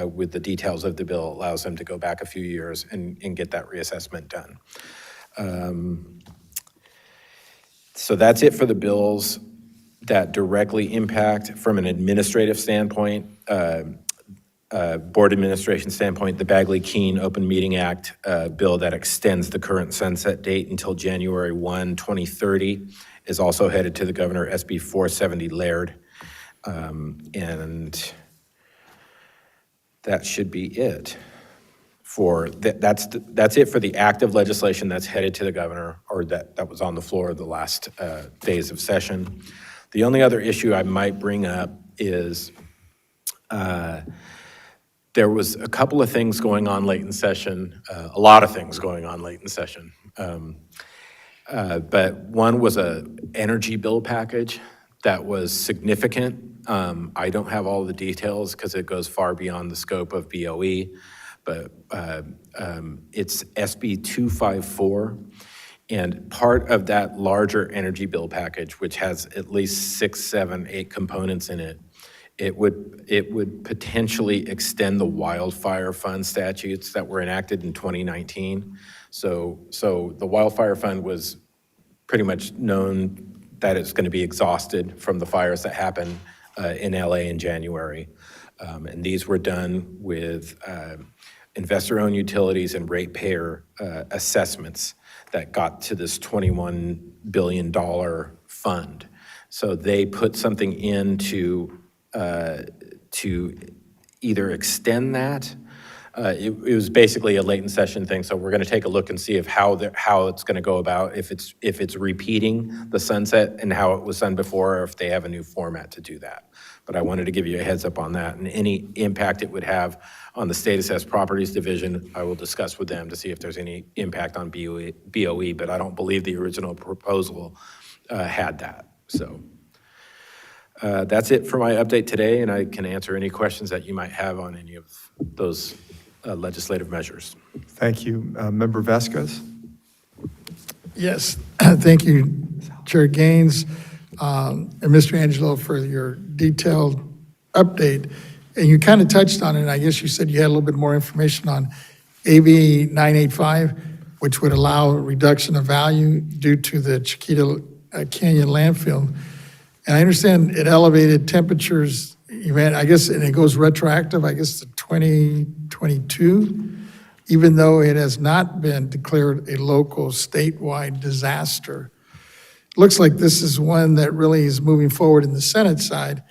with the details of the bill allows them to go back a few years and get that reassessment done. So that's it for the bills that directly impact, from an administrative standpoint, board administration standpoint, the Bagley-Keene Open Meeting Act bill that extends the current sunset date until January 1, 2030 is also headed to the governor, SB 470 Laird. And that should be it. That's it for the active legislation that's headed to the governor, or that was on the floor the last days of session. The only other issue I might bring up is There was a couple of things going on late in session, a lot of things going on late in session. But one was a energy bill package that was significant. I don't have all the details because it goes far beyond the scope of BOE, but it's SB 254. And part of that larger energy bill package, which has at least 6, 7, 8 components in it, it would potentially extend the wildfire fund statutes that were enacted in 2019. So the wildfire fund was pretty much known that it's going to be exhausted from the fires that happened in LA in January. And these were done with investor-owned utilities and ratepayer assessments that got to this $21 billion fund. So they put something in to either extend that. It was basically a late in session thing, so we're going to take a look and see if how it's going to go about, if it's repeating the sunset and how it was done before, or if they have a new format to do that. But I wanted to give you a heads up on that, and any impact it would have on the State Assessed Properties Division, I will discuss with them to see if there's any impact on BOE, but I don't believe the original proposal had that. So that's it for my update today, and I can answer any questions that you might have on any of those legislative measures. Thank you. Member Vasquez? Yes, thank you, Chair Gaines, and Mr. Angelo for your detailed update. And you kind of touched on it, I guess you said you had a little bit more information on AB 985, which would allow a reduction of value due to the Chiquita Canyon landfill. And I understand it elevated temperatures event, I guess, and it goes retroactive, I guess, to 2022, even though it has not been declared a local statewide disaster. Looks like this is one that really is moving forward in the Senate side.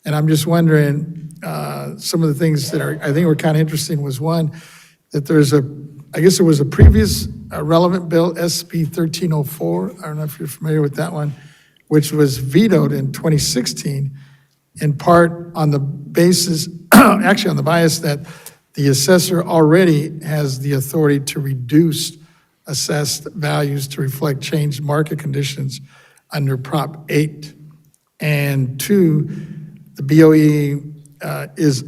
And I'm just wondering, some of the things that I think were kind of interesting was one, that there's I guess there was a previous relevant bill, SB 1304. I don't know if you're familiar with that one, which was vetoed in 2016, in part on the basis, actually on the bias that the assessor already has the authority to reduce assessed values to reflect changed market conditions under Prop 8. And 2, the BOE is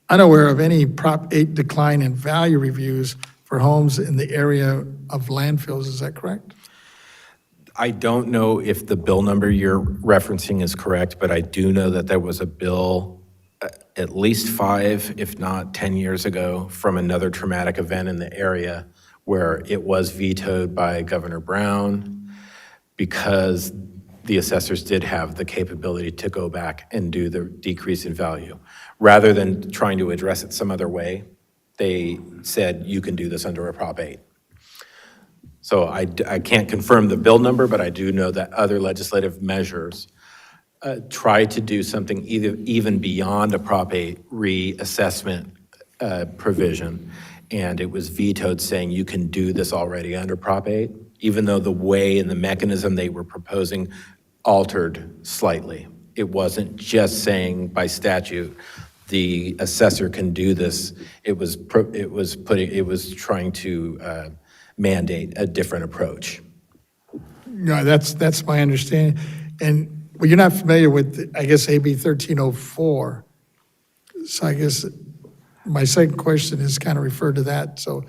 unaware of any Prop 8 decline in value reviews for homes in the area of landfills. Is that correct? I don't know if the bill number you're referencing is correct, but I do know that there was a bill at least 5, if not 10 years ago from another traumatic event in the area where it was vetoed by Governor Brown because the assessors did have the capability to go back and do the decrease in value. Rather than trying to address it some other way, they said, you can do this under a Prop 8. So I can't confirm the bill number, but I do know that other legislative measures try to do something even beyond a Prop 8 reassessment provision, and it was vetoed saying you can do this already under Prop 8, even though the way and the mechanism they were proposing altered slightly. It wasn't just saying by statute the assessor can do this. It was trying to mandate a different approach. No, that's my understanding. And well, you're not familiar with, I guess, AB 1304. So I guess my second question is kind of referred to that. So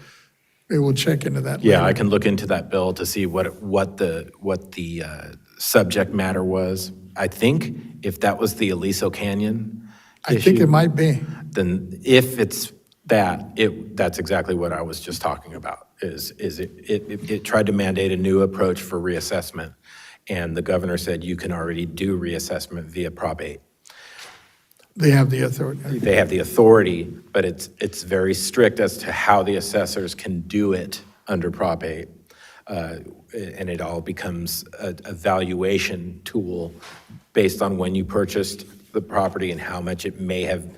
maybe we'll check into that. Yeah, later. I can look into that bill to see what the subject matter was. I think if that was the Aliso Canyon I think it might be. then if it's that's exactly what I was just talking about. It tried to mandate a new approach for reassessment, and the governor said you can already do reassessment via Prop 8. They have the authority. They have the authority, but it's very strict as to how the assessors can do it under Prop 8. And it all becomes a valuation tool based on when you purchased the property and how much it may have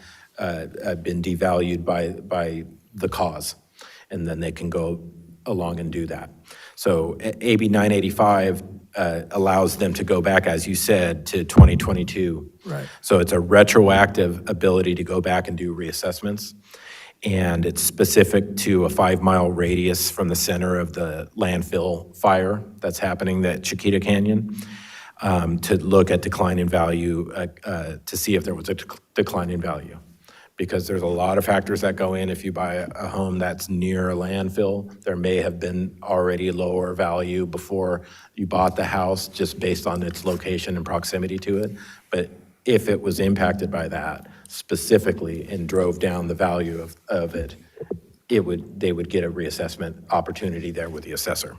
been devalued by the cause. And then they can go along and do that. So AB 985 allows them to go back, as you said, to 2022. Right. So it's a retroactive ability to go back and do reassessments. and it's specific to a 5-mile radius from the center of the landfill fire that's happening at Chiquita Canyon, to look at decline in value, to see if there was a decline in value. Because there's a lot of factors that go in. If you buy a home that's near a landfill, there may have been already lower value before you bought the house just based on its location and proximity to it. But if it was impacted by that specifically and drove down the value of it, they would get a reassessment opportunity there with the assessor.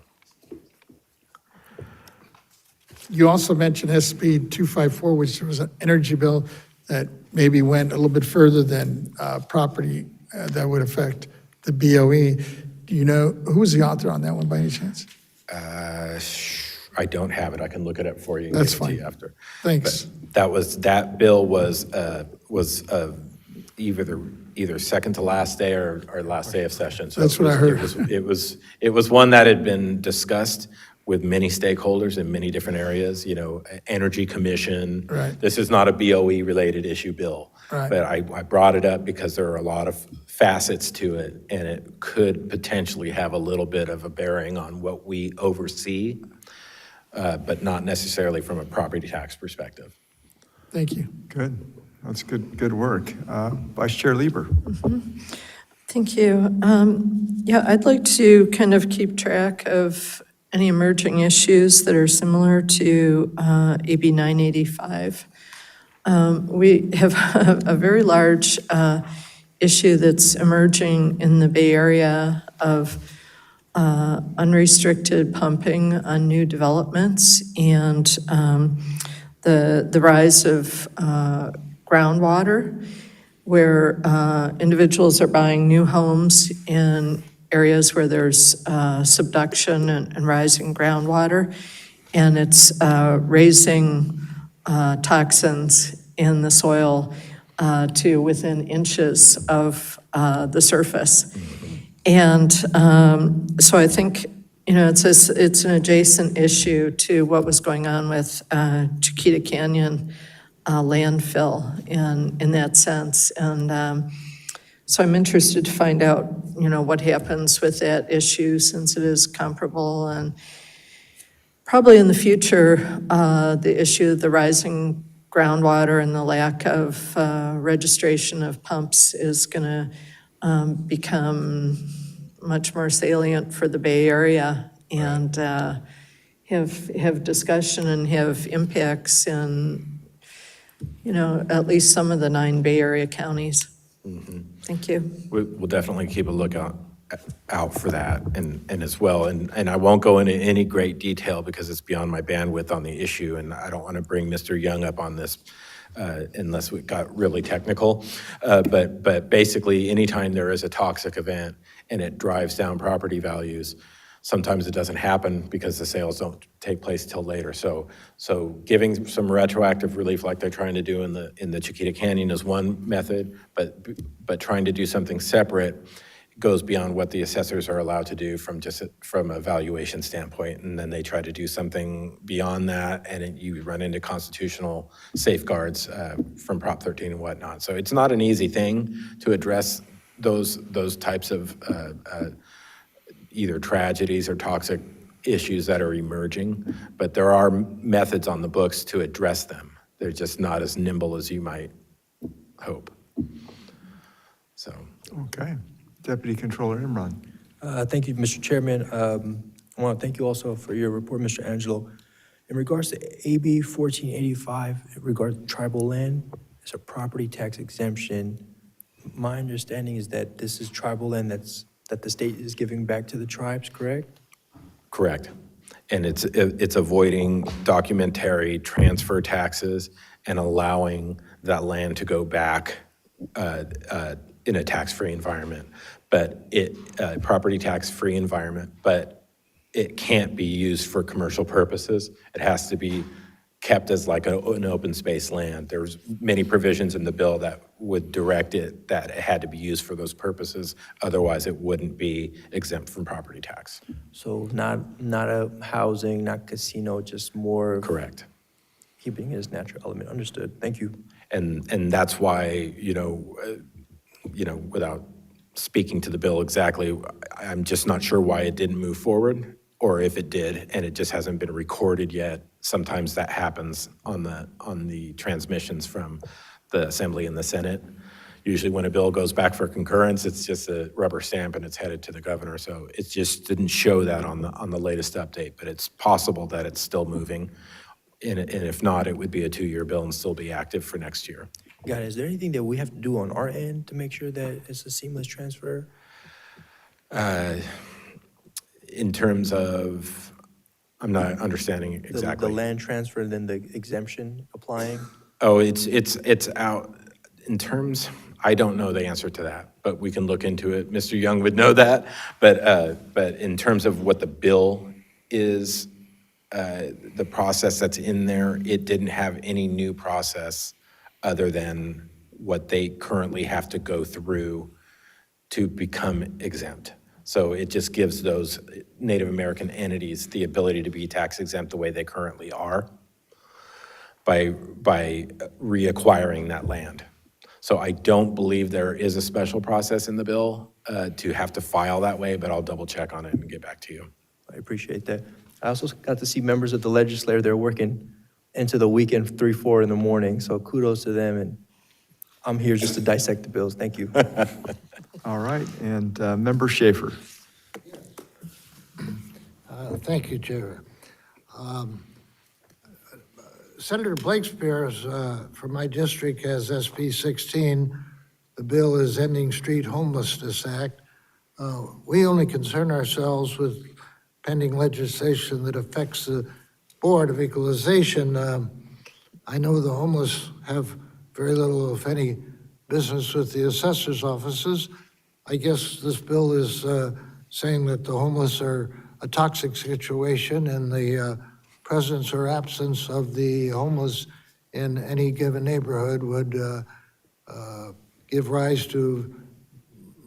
You also mentioned SB 254, which was an energy bill that maybe went a little bit further than property that would affect the BOE. Do you know, who was the author on that one by any chance? I don't have it. I can look it up for you and That's give it to you fine. after. Thanks. But that bill was either second to last day or last day of session. So That's what I heard. It was one that had been discussed with many stakeholders in many different areas, Energy Commission. Right. This is not a BOE-related issue bill. Right. But I brought it up because there are a lot of facets to it, and it could potentially have a little bit of a bearing on what we oversee, but not necessarily from a property tax perspective. Thank you. Good. That's good work. Vice Chair Lieber. Thank you. Yeah, I'd like to kind of keep track of any emerging issues that are similar to AB 985. We have a very large issue that's emerging in the Bay Area of unrestricted pumping on new developments and the rise of groundwater, where individuals are buying new homes in areas where there's subduction and rising groundwater, and it's raising toxins in the soil to within inches of the surface. And so I think, it's an adjacent issue to what was going on with Chiquita Canyon landfill in that sense. And so I'm interested to find out, what happens with that issue since it is comparable. And probably in the future, the issue of the rising groundwater and the lack of registration of pumps is going to become much more salient for the Bay Area and have discussion and have impacts in, at least some of the 9 Bay Area counties. Thank you. We'll definitely keep a lookout out for that and as well. And I won't go into any great detail because it's beyond my bandwidth on the issue, and I don't want to bring Mr. Young up on this unless we got really technical. But basically, anytime there is a toxic event and it drives down property values, sometimes it doesn't happen because the sales don't take place till later. So giving some retroactive relief like they're trying to do in the Chiquita Canyon is one method, but trying to do something separate goes beyond what the assessors are allowed to do from a valuation standpoint, and then they try to do something beyond that, and you run into constitutional safeguards from Prop 13 and whatnot. So it's not an easy thing to address those types of either tragedies or toxic issues that are emerging, but there are methods on the books to address them. They're just not as nimble as you might hope. So. Okay. Deputy Controller Imran. Thank you, Mr. Chairman. I want to thank you also for your report, Mr. Angelo. In regards to AB 1485, in regards to tribal land, it's a property tax exemption. My understanding is that this is tribal land that the state is giving back to the tribes, correct? Correct. And it's avoiding documentary transfer taxes and allowing that land to go back in a tax-free environment, but property tax-free environment, but it can't be used for commercial purposes. It has to be kept as like an open space land. There's many provisions in the bill that would direct it that it had to be used for those purposes. Otherwise, it wouldn't be exempt from property tax. So not a housing, not casino, just more. Correct. Keeping it as natural element. Understood. Thank you. And that's why, without speaking to the bill exactly. I'm just not sure why it didn't move forward, or if it did, and it just hasn't been recorded yet. Sometimes that happens on the transmissions from the Assembly and the Senate. Usually when a bill goes back for concurrence, it's just a rubber stamp and it's headed to the governor. So it just didn't show that on the latest update, but it's possible that it's still moving. And if not, it would be a 2-year bill and still be active for next year. Got it. Is there anything that we have to do on our end to make sure that it's a seamless transfer? In terms of, I'm not understanding exactly. The land transfer and then the exemption applying? Oh, it's out. In terms, I don't know the answer to that, but we can look into it. Mr. Young would know that. But in terms of what the bill is, the process that's in there, it didn't have any new process other than what they currently have to go through to become exempt. So it just gives those Native American entities the ability to be tax exempt the way they currently are by reacquiring that land. So I don't believe there is a special process in the bill to have to file that way, but I'll double check on it and get back to you. I appreciate that. I also got to see members of the legislature. They're working into the weekend, 3, 4 in the morning. So kudos to them. And I'm here just to dissect the bills. Thank you. All right, and Member Schaefer. Thank you, Chair. Senator Blakespears from my district has SB 16. The bill is Ending Street Homelessness Act. We only concern ourselves with pending legislation that affects the Board of Equalization. I know the homeless have very little, if any, business with the assessor's offices. I guess this bill is saying that the homeless are a toxic situation and the presence or absence of the homeless in any given neighborhood would give rise to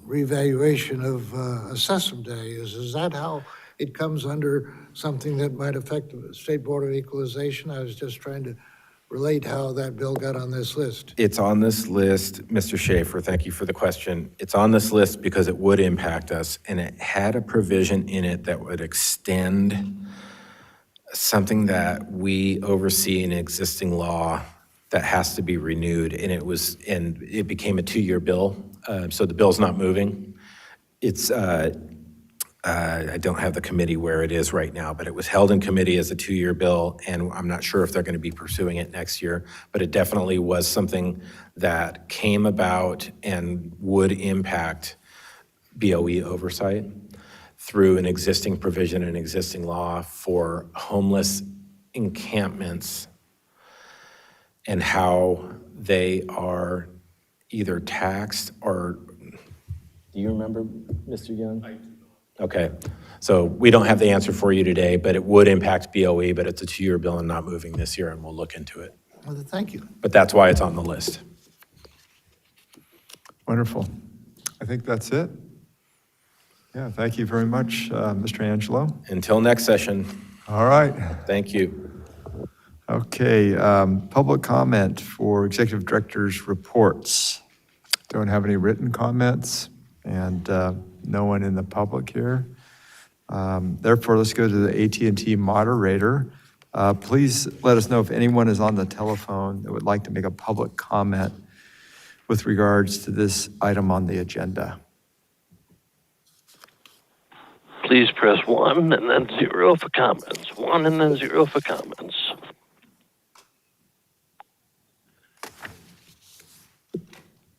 revaluation of assessment values. Is that how it comes under something that might affect the State Board of Equalization? I was just trying to relate how that bill got on this list. It's on this list, Mr. Schaefer, thank you for the question. It's on this list because it would impact us, and it had a provision in it that would extend something that we oversee in existing law that has to be renewed, and it became a 2-year bill, so the bill's not moving. It's, I don't have the committee where it is right now, but it was held in committee as a 2-year bill, and I'm not sure if they're going to be pursuing it next year, but it definitely was something that came about and would impact BOE oversight through an existing provision and existing law for homeless encampments and how they are either taxed or, do you remember, Mr. Young? I do. Okay, so we don't have the answer for you today, but it would impact BOE, but it's a 2-year bill and not moving this year, and we'll look into it. Well, thank you. But that's why it's on the list. Wonderful. I think that's it. Yeah, thank you very much, Mr. Angelo. Until next session. All right. Thank you. Okay, public comment for executive director's reports. Don't have any written comments, and no one in the public here. Therefore, let's go to the AT&T moderator. Please let us know if anyone is on the telephone that would like to make a public comment with regards to this item on the agenda. Please press 1 and then 0 for comments. 1 and then 0 for comments.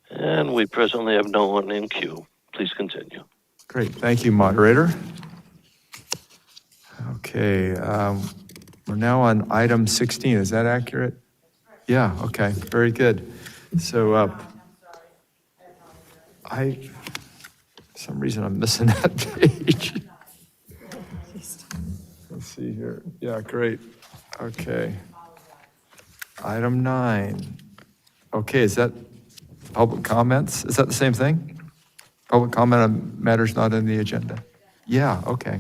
And we presently have no one in queue. Please continue. Great, thank you, moderator. Okay, we're now on item 16. Is that accurate? Yeah, okay, very good. So for some reason I'm missing that page. Let's see here. Yeah, great. Okay. Item 9. Okay, is that public comments? Is that the same thing? Public comment on matters not in the agenda? Yeah, okay.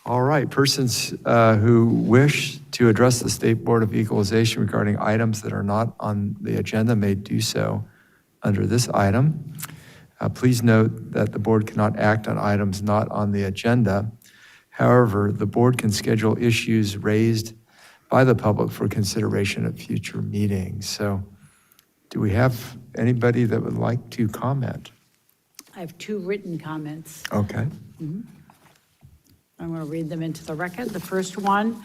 All right, persons who wish to address the State Board of Equalization regarding items that are not on the agenda may do so under this item. Please note that the board cannot act on items not on the agenda. However, the board can schedule issues raised by the public for consideration at future meetings. So do we have anybody that would like to comment? I have 2 written comments. Okay. I'm going to read them into the record. The first one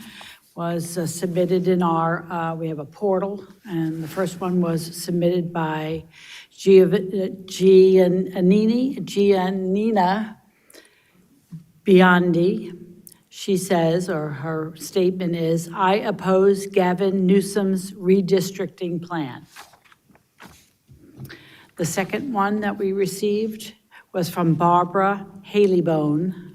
was submitted in our, we have a portal, and the first one was submitted by Giannina Biondi. She says, or her statement is, I oppose Gavin Newsom's redistricting plan. The second one that we received was from Barbara Haley-Bone.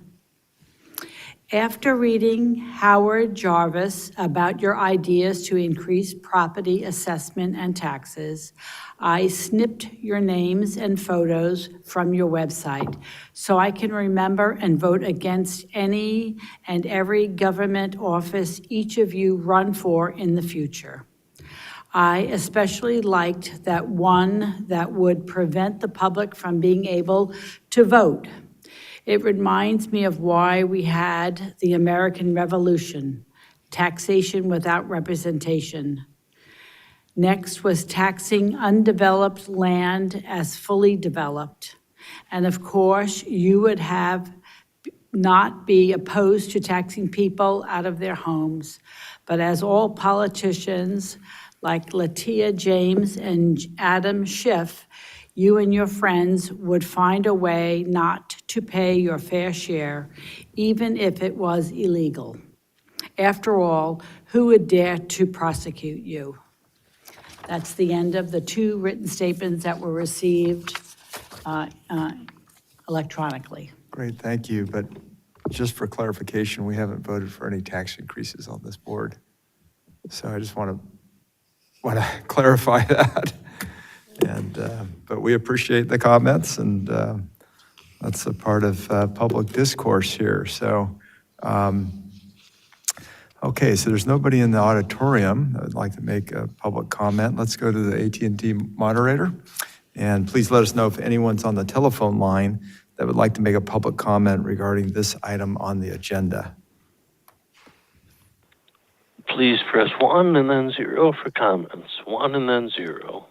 After reading Howard Jarvis about your ideas to increase property assessment and taxes, I snipped your names and photos from your website so I can remember and vote against any and every government office each of you run for in the future. I especially liked that one that would prevent the public from being able to vote. It reminds me of why we had the American Revolution, taxation without representation. Next was taxing undeveloped land as fully developed. And of course, you would have not be opposed to taxing people out of their homes. But as all politicians like Latia James and Adam Schiff, you and your friends would find a way not to pay your fair share, even if it was illegal. After all, who would dare to prosecute you? That's the end of the 2 written statements that were received electronically. Great, thank you. But just for clarification, we haven't voted for any tax increases on this board. So I just want to clarify that. And, but we appreciate the comments, and that's a part of public discourse here. So, okay, so there's nobody in the auditorium that would like to make a public comment. Let's go to the AT&T moderator. And please let us know if anyone's on the telephone line that would like to make a public comment regarding this item on the agenda. Please press 1 and then 0 for comments. 1 and then 0.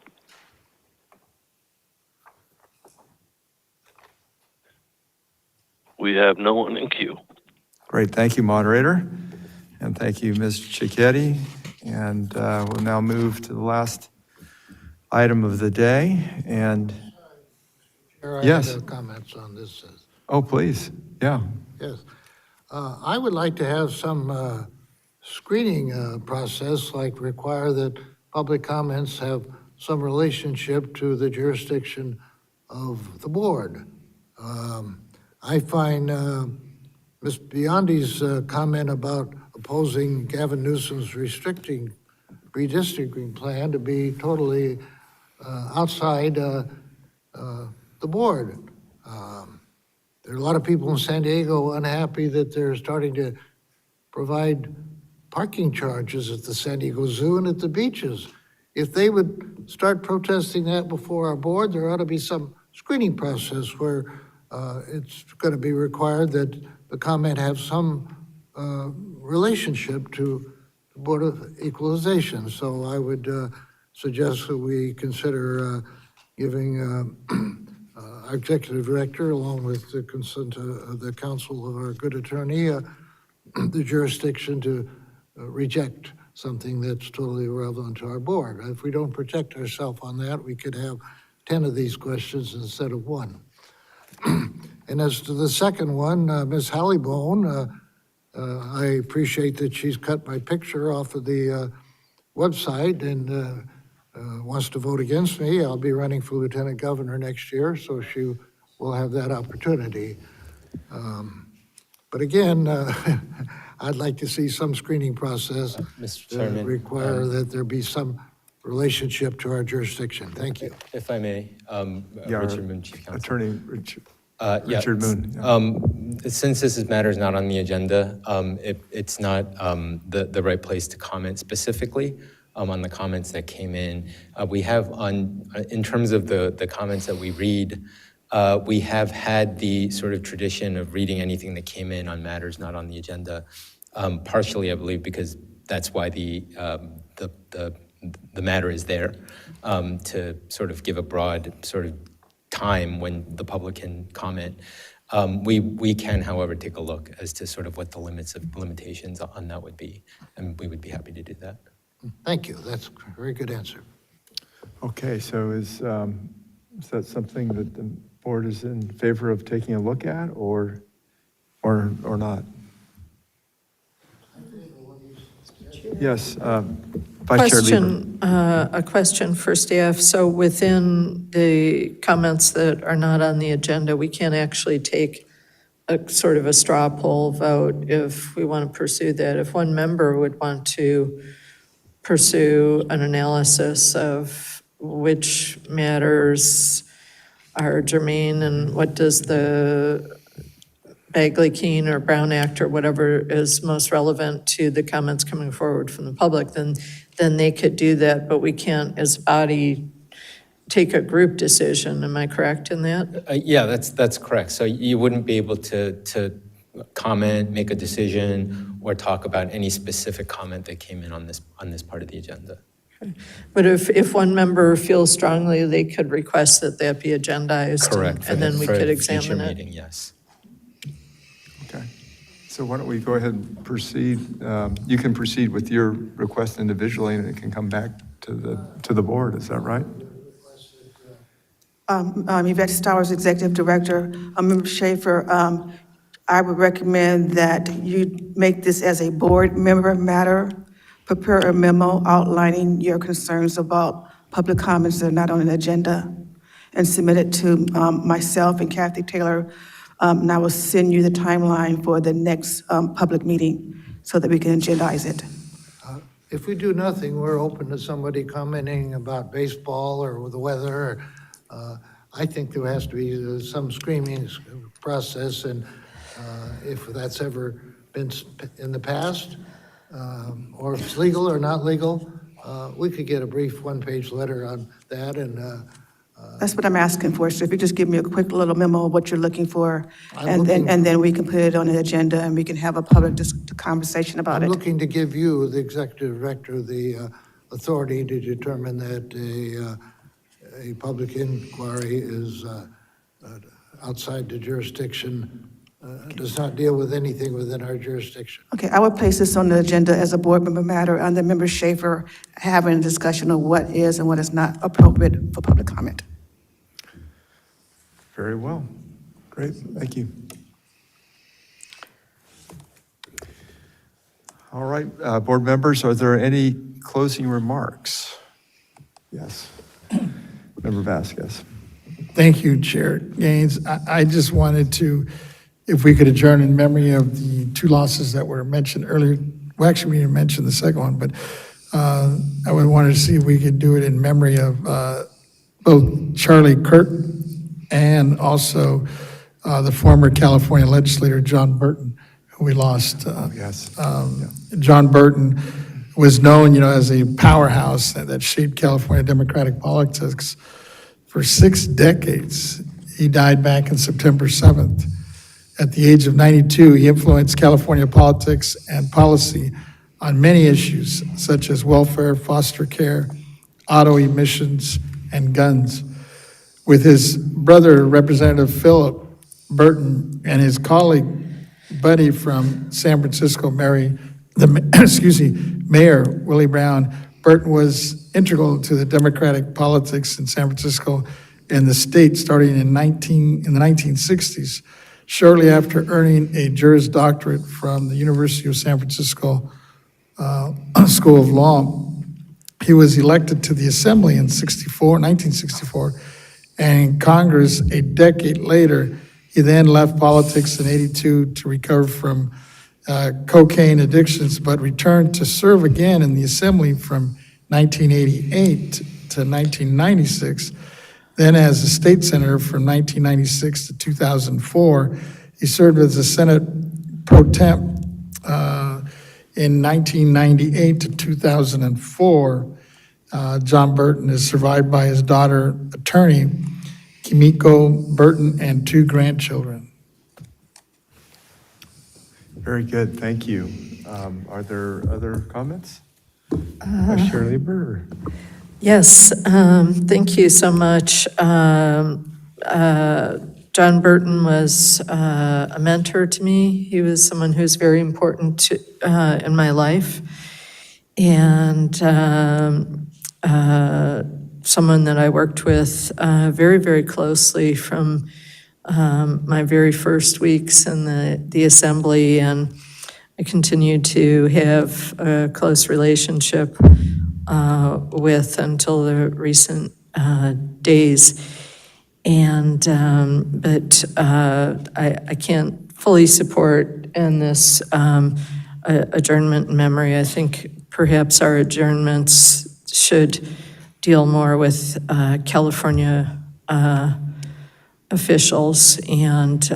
We have no one in queue. Great, thank you, moderator. And thank you, Ms. Cicchetti. And we'll now move to the last item of the day. And Chair, yes. I have comments on this. Oh, please, yeah. Yes. I would like to have some screening process, like require that public comments have some relationship to the jurisdiction of the board. I find Ms. Biondi's comment about opposing Gavin Newsom's redistricting plan to be totally outside the board. There are a lot of people in San Diego unhappy that they're starting to provide parking charges at the San Diego Zoo and at the beaches. If they would start protesting that before our board, there ought to be some screening process where it's going to be required that the comment have some relationship to the Board of Equalization. So I would suggest that we consider giving our executive director, along with the consent of the counsel of our good attorney, the jurisdiction to reject something that's totally irrelevant to our board. If we don't protect ourselves on that, we could have 10 of these questions instead of 1. And as to the second one, Ms. Hallibone, I appreciate that she's cut my picture off of the website and wants to vote against me. I'll be running for lieutenant governor next year, so she will have that opportunity. But again, I'd like to see some screening process Mr. to Chairman, require that there be some relationship to our jurisdiction. Thank you. If I may, Richard Moon, Chief Counsel. Attorney Richard, Yeah, Richard Moon. Yeah. Since this matter is not on the agenda, it's not the right place to comment specifically on the comments that came in. We have in terms of the comments that we read, We have had the sort of tradition of reading anything that came in on matters not on the agenda, partially, I believe, because that's why the matter is there, to sort of give a broad sort of time when the public can comment. We can, however, take a look as to sort of what the limitations on that would be, and we would be happy to do that. Thank you. That's a very good answer. Okay, so is that something that the board is in favor of taking a look at, or not? Yes, Vice Chair Lieber. A question for staff. So within the comments that are not on the agenda, we can actually take a sort of a straw poll vote if we want to pursue that. If one member would want to pursue an analysis of which matters are germane and what does the Bagley-Keene or Brown Act or whatever is most relevant to the comments coming forward from the public, then they could do that, but we can't, as a body, take a group decision. Am I correct in that? Yeah, that's correct. So you wouldn't be able to comment, make a decision, or talk about any specific comment that came in on this part of the agenda. Okay. But if one member feels strongly, they could request that be agendized. Correct. And then we could examine future it. meeting, yes. Okay, so why don't we go ahead and proceed? You can proceed with your request individually, and it can come back to the board. Is that right? Yvette Stowers, Executive Director. Member Schaefer, I would recommend that you make this as a board member matter. Prepare a memo outlining your concerns about public comments that are not on an agenda, and submit it to myself and Kathy Taylor, and I will send you the timeline for the next public meeting so that we can agendize it. If we do nothing, we're open to somebody commenting about baseball or the weather. I think there has to be some screening process, and if that's ever been in the past, or if it's legal or not legal, we could get a brief one-page letter on that, and That's what I'm asking for. So if you just give me a quick little memo of what you're looking for, I'm and then we can put it on the agenda and we can have a public conversation about I'm it. looking to give you, the executive director, the authority to determine that a public inquiry is outside the jurisdiction, does not deal with anything within our jurisdiction. Okay, I will place this on the agenda as a board member matter, and then Member Schaefer having a discussion of what is and what is not appropriate for public comment. Very well. Great, thank you. All right, board members, are there any closing remarks? Yes. Member Vasquez. Thank you, Chair Gaines. I just wanted to, if we could adjourn in memory of the two losses that were mentioned earlier. Well, actually, we didn't mention the second one, but I would want to see if we could do it in memory of both Charlie Kirk and also the former California legislator, John Burton, who we lost. Yes. John Burton was known, as a powerhouse that shaped California Democratic politics for 6 decades. He died back on September 7th. At the age of 92, he influenced California politics and policy on many issues, such as welfare, foster care, auto emissions, and guns. With his brother, Representative Philip Burton, and his colleague, buddy from San Francisco, Mayor Willie Brown, Burton was integral to the Democratic politics in San Francisco and the state starting in the 1960s. Shortly after earning a Juris Doctorate from the University of San Francisco School of Law, he was elected to the Assembly in 1964, and in Congress a decade later. He then left politics in '82 to recover from cocaine addictions, but returned to serve again in the Assembly from 1988 to 1996. Then as a state senator from 1996 to 2004, he served as a Senate pro temp in 1998 to 2004. John Burton is survived by his daughter, attorney, Kimiko Burton, and 2 grandchildren. Very good, thank you. Are there other comments? Shirley Burr. Yes, thank you so much. John Burton was a mentor to me. He was someone who's very important in my life, and someone that I worked with very, very closely from my very first weeks in the assembly, and I continued to have a close relationship with until the recent days. And, but I can't fully support in this adjournment in memory. I think perhaps our adjournments should deal more with California officials and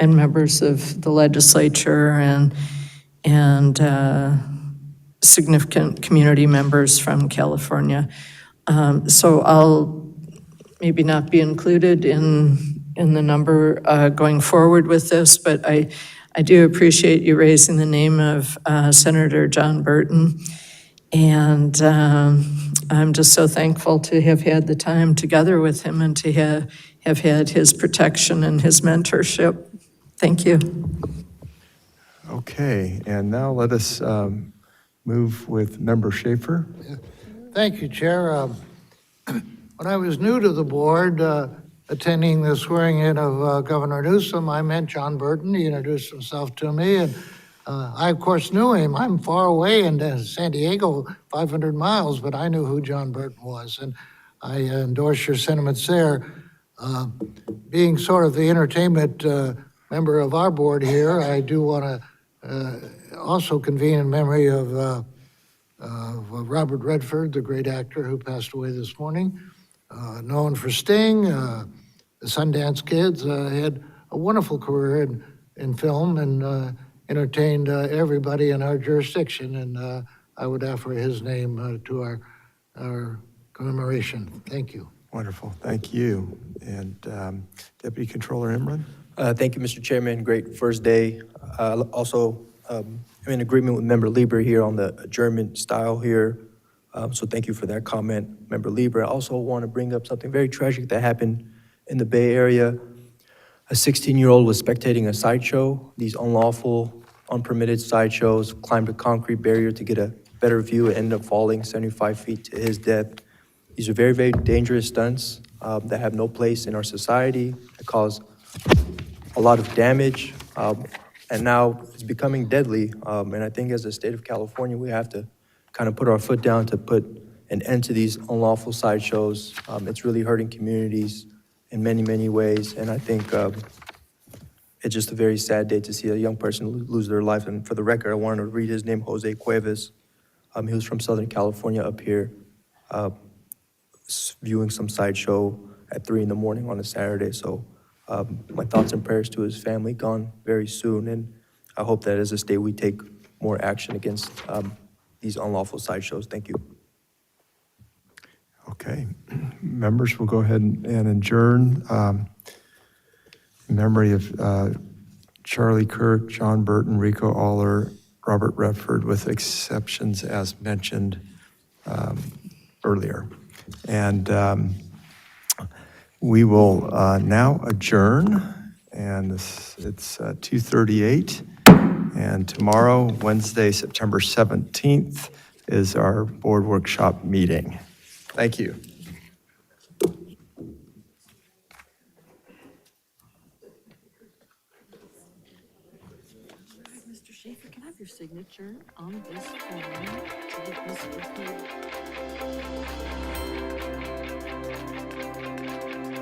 members of the legislature and significant community members from California. So I'll maybe not be included in the number going forward with this, but I do appreciate you raising the name of Senator John Burton. And I'm just so thankful to have had the time together with him and to have had his protection and his mentorship. Thank you. Okay, and now let us move with Member Schaefer. Thank you, Chair. When I was new to the board, attending the swearing-in of Governor Newsom, I met John Burton. He introduced himself to me, and I, of course, knew him. I'm far away in San Diego, 500 miles, but I knew who John Burton was, and I endorse your sentiments there. Being sort of the entertainment member of our board here, I do want to also convene in memory of Robert Redford, the great actor who passed away this morning. Known for Sting, the Sundance Kids, had a wonderful career in film and entertained everybody in our jurisdiction. And I would offer his name to our commemoration. Thank you. Wonderful, thank you. And Deputy Controller Imran? Thank you, Mr. Chairman. Great first day. Also, I'm in agreement with Member Lieber here on the adjournment style here. So thank you for that comment, Member Lieber. I also want to bring up something very tragic that happened in the Bay Area. A 16-year-old was spectating a sideshow. These unlawful, unpermitted sideshows, climbed a concrete barrier to get a better view and ended up falling 75 feet to his death. These are very, very dangerous stunts that have no place in our society, that cause a lot of damage, and now it's becoming deadly. And I think as a state of California, we have to kind of put our foot down to put an end to these unlawful sideshows. It's really hurting communities in many, many ways. And I think it's just a very sad day to see a young person lose their life. And for the record, I wanted to read his name, Jose Cuevas. He was from Southern California up here, viewing some sideshow at 3 in the morning on a Saturday. So my thoughts and prayers to his family, gone very soon. And I hope that as a state, we take more action against these unlawful sideshows. Thank you. Okay, members, we'll go ahead and adjourn. In memory of Charlie Kirk, John Burton, Rico Aller, Robert Redford, with exceptions as mentioned earlier. And we will now adjourn, and it's 2:38. And tomorrow, Wednesday, September 17th, is our board workshop meeting. Thank you. Mr. Schaefer, can I have your signature on this form to get this with you?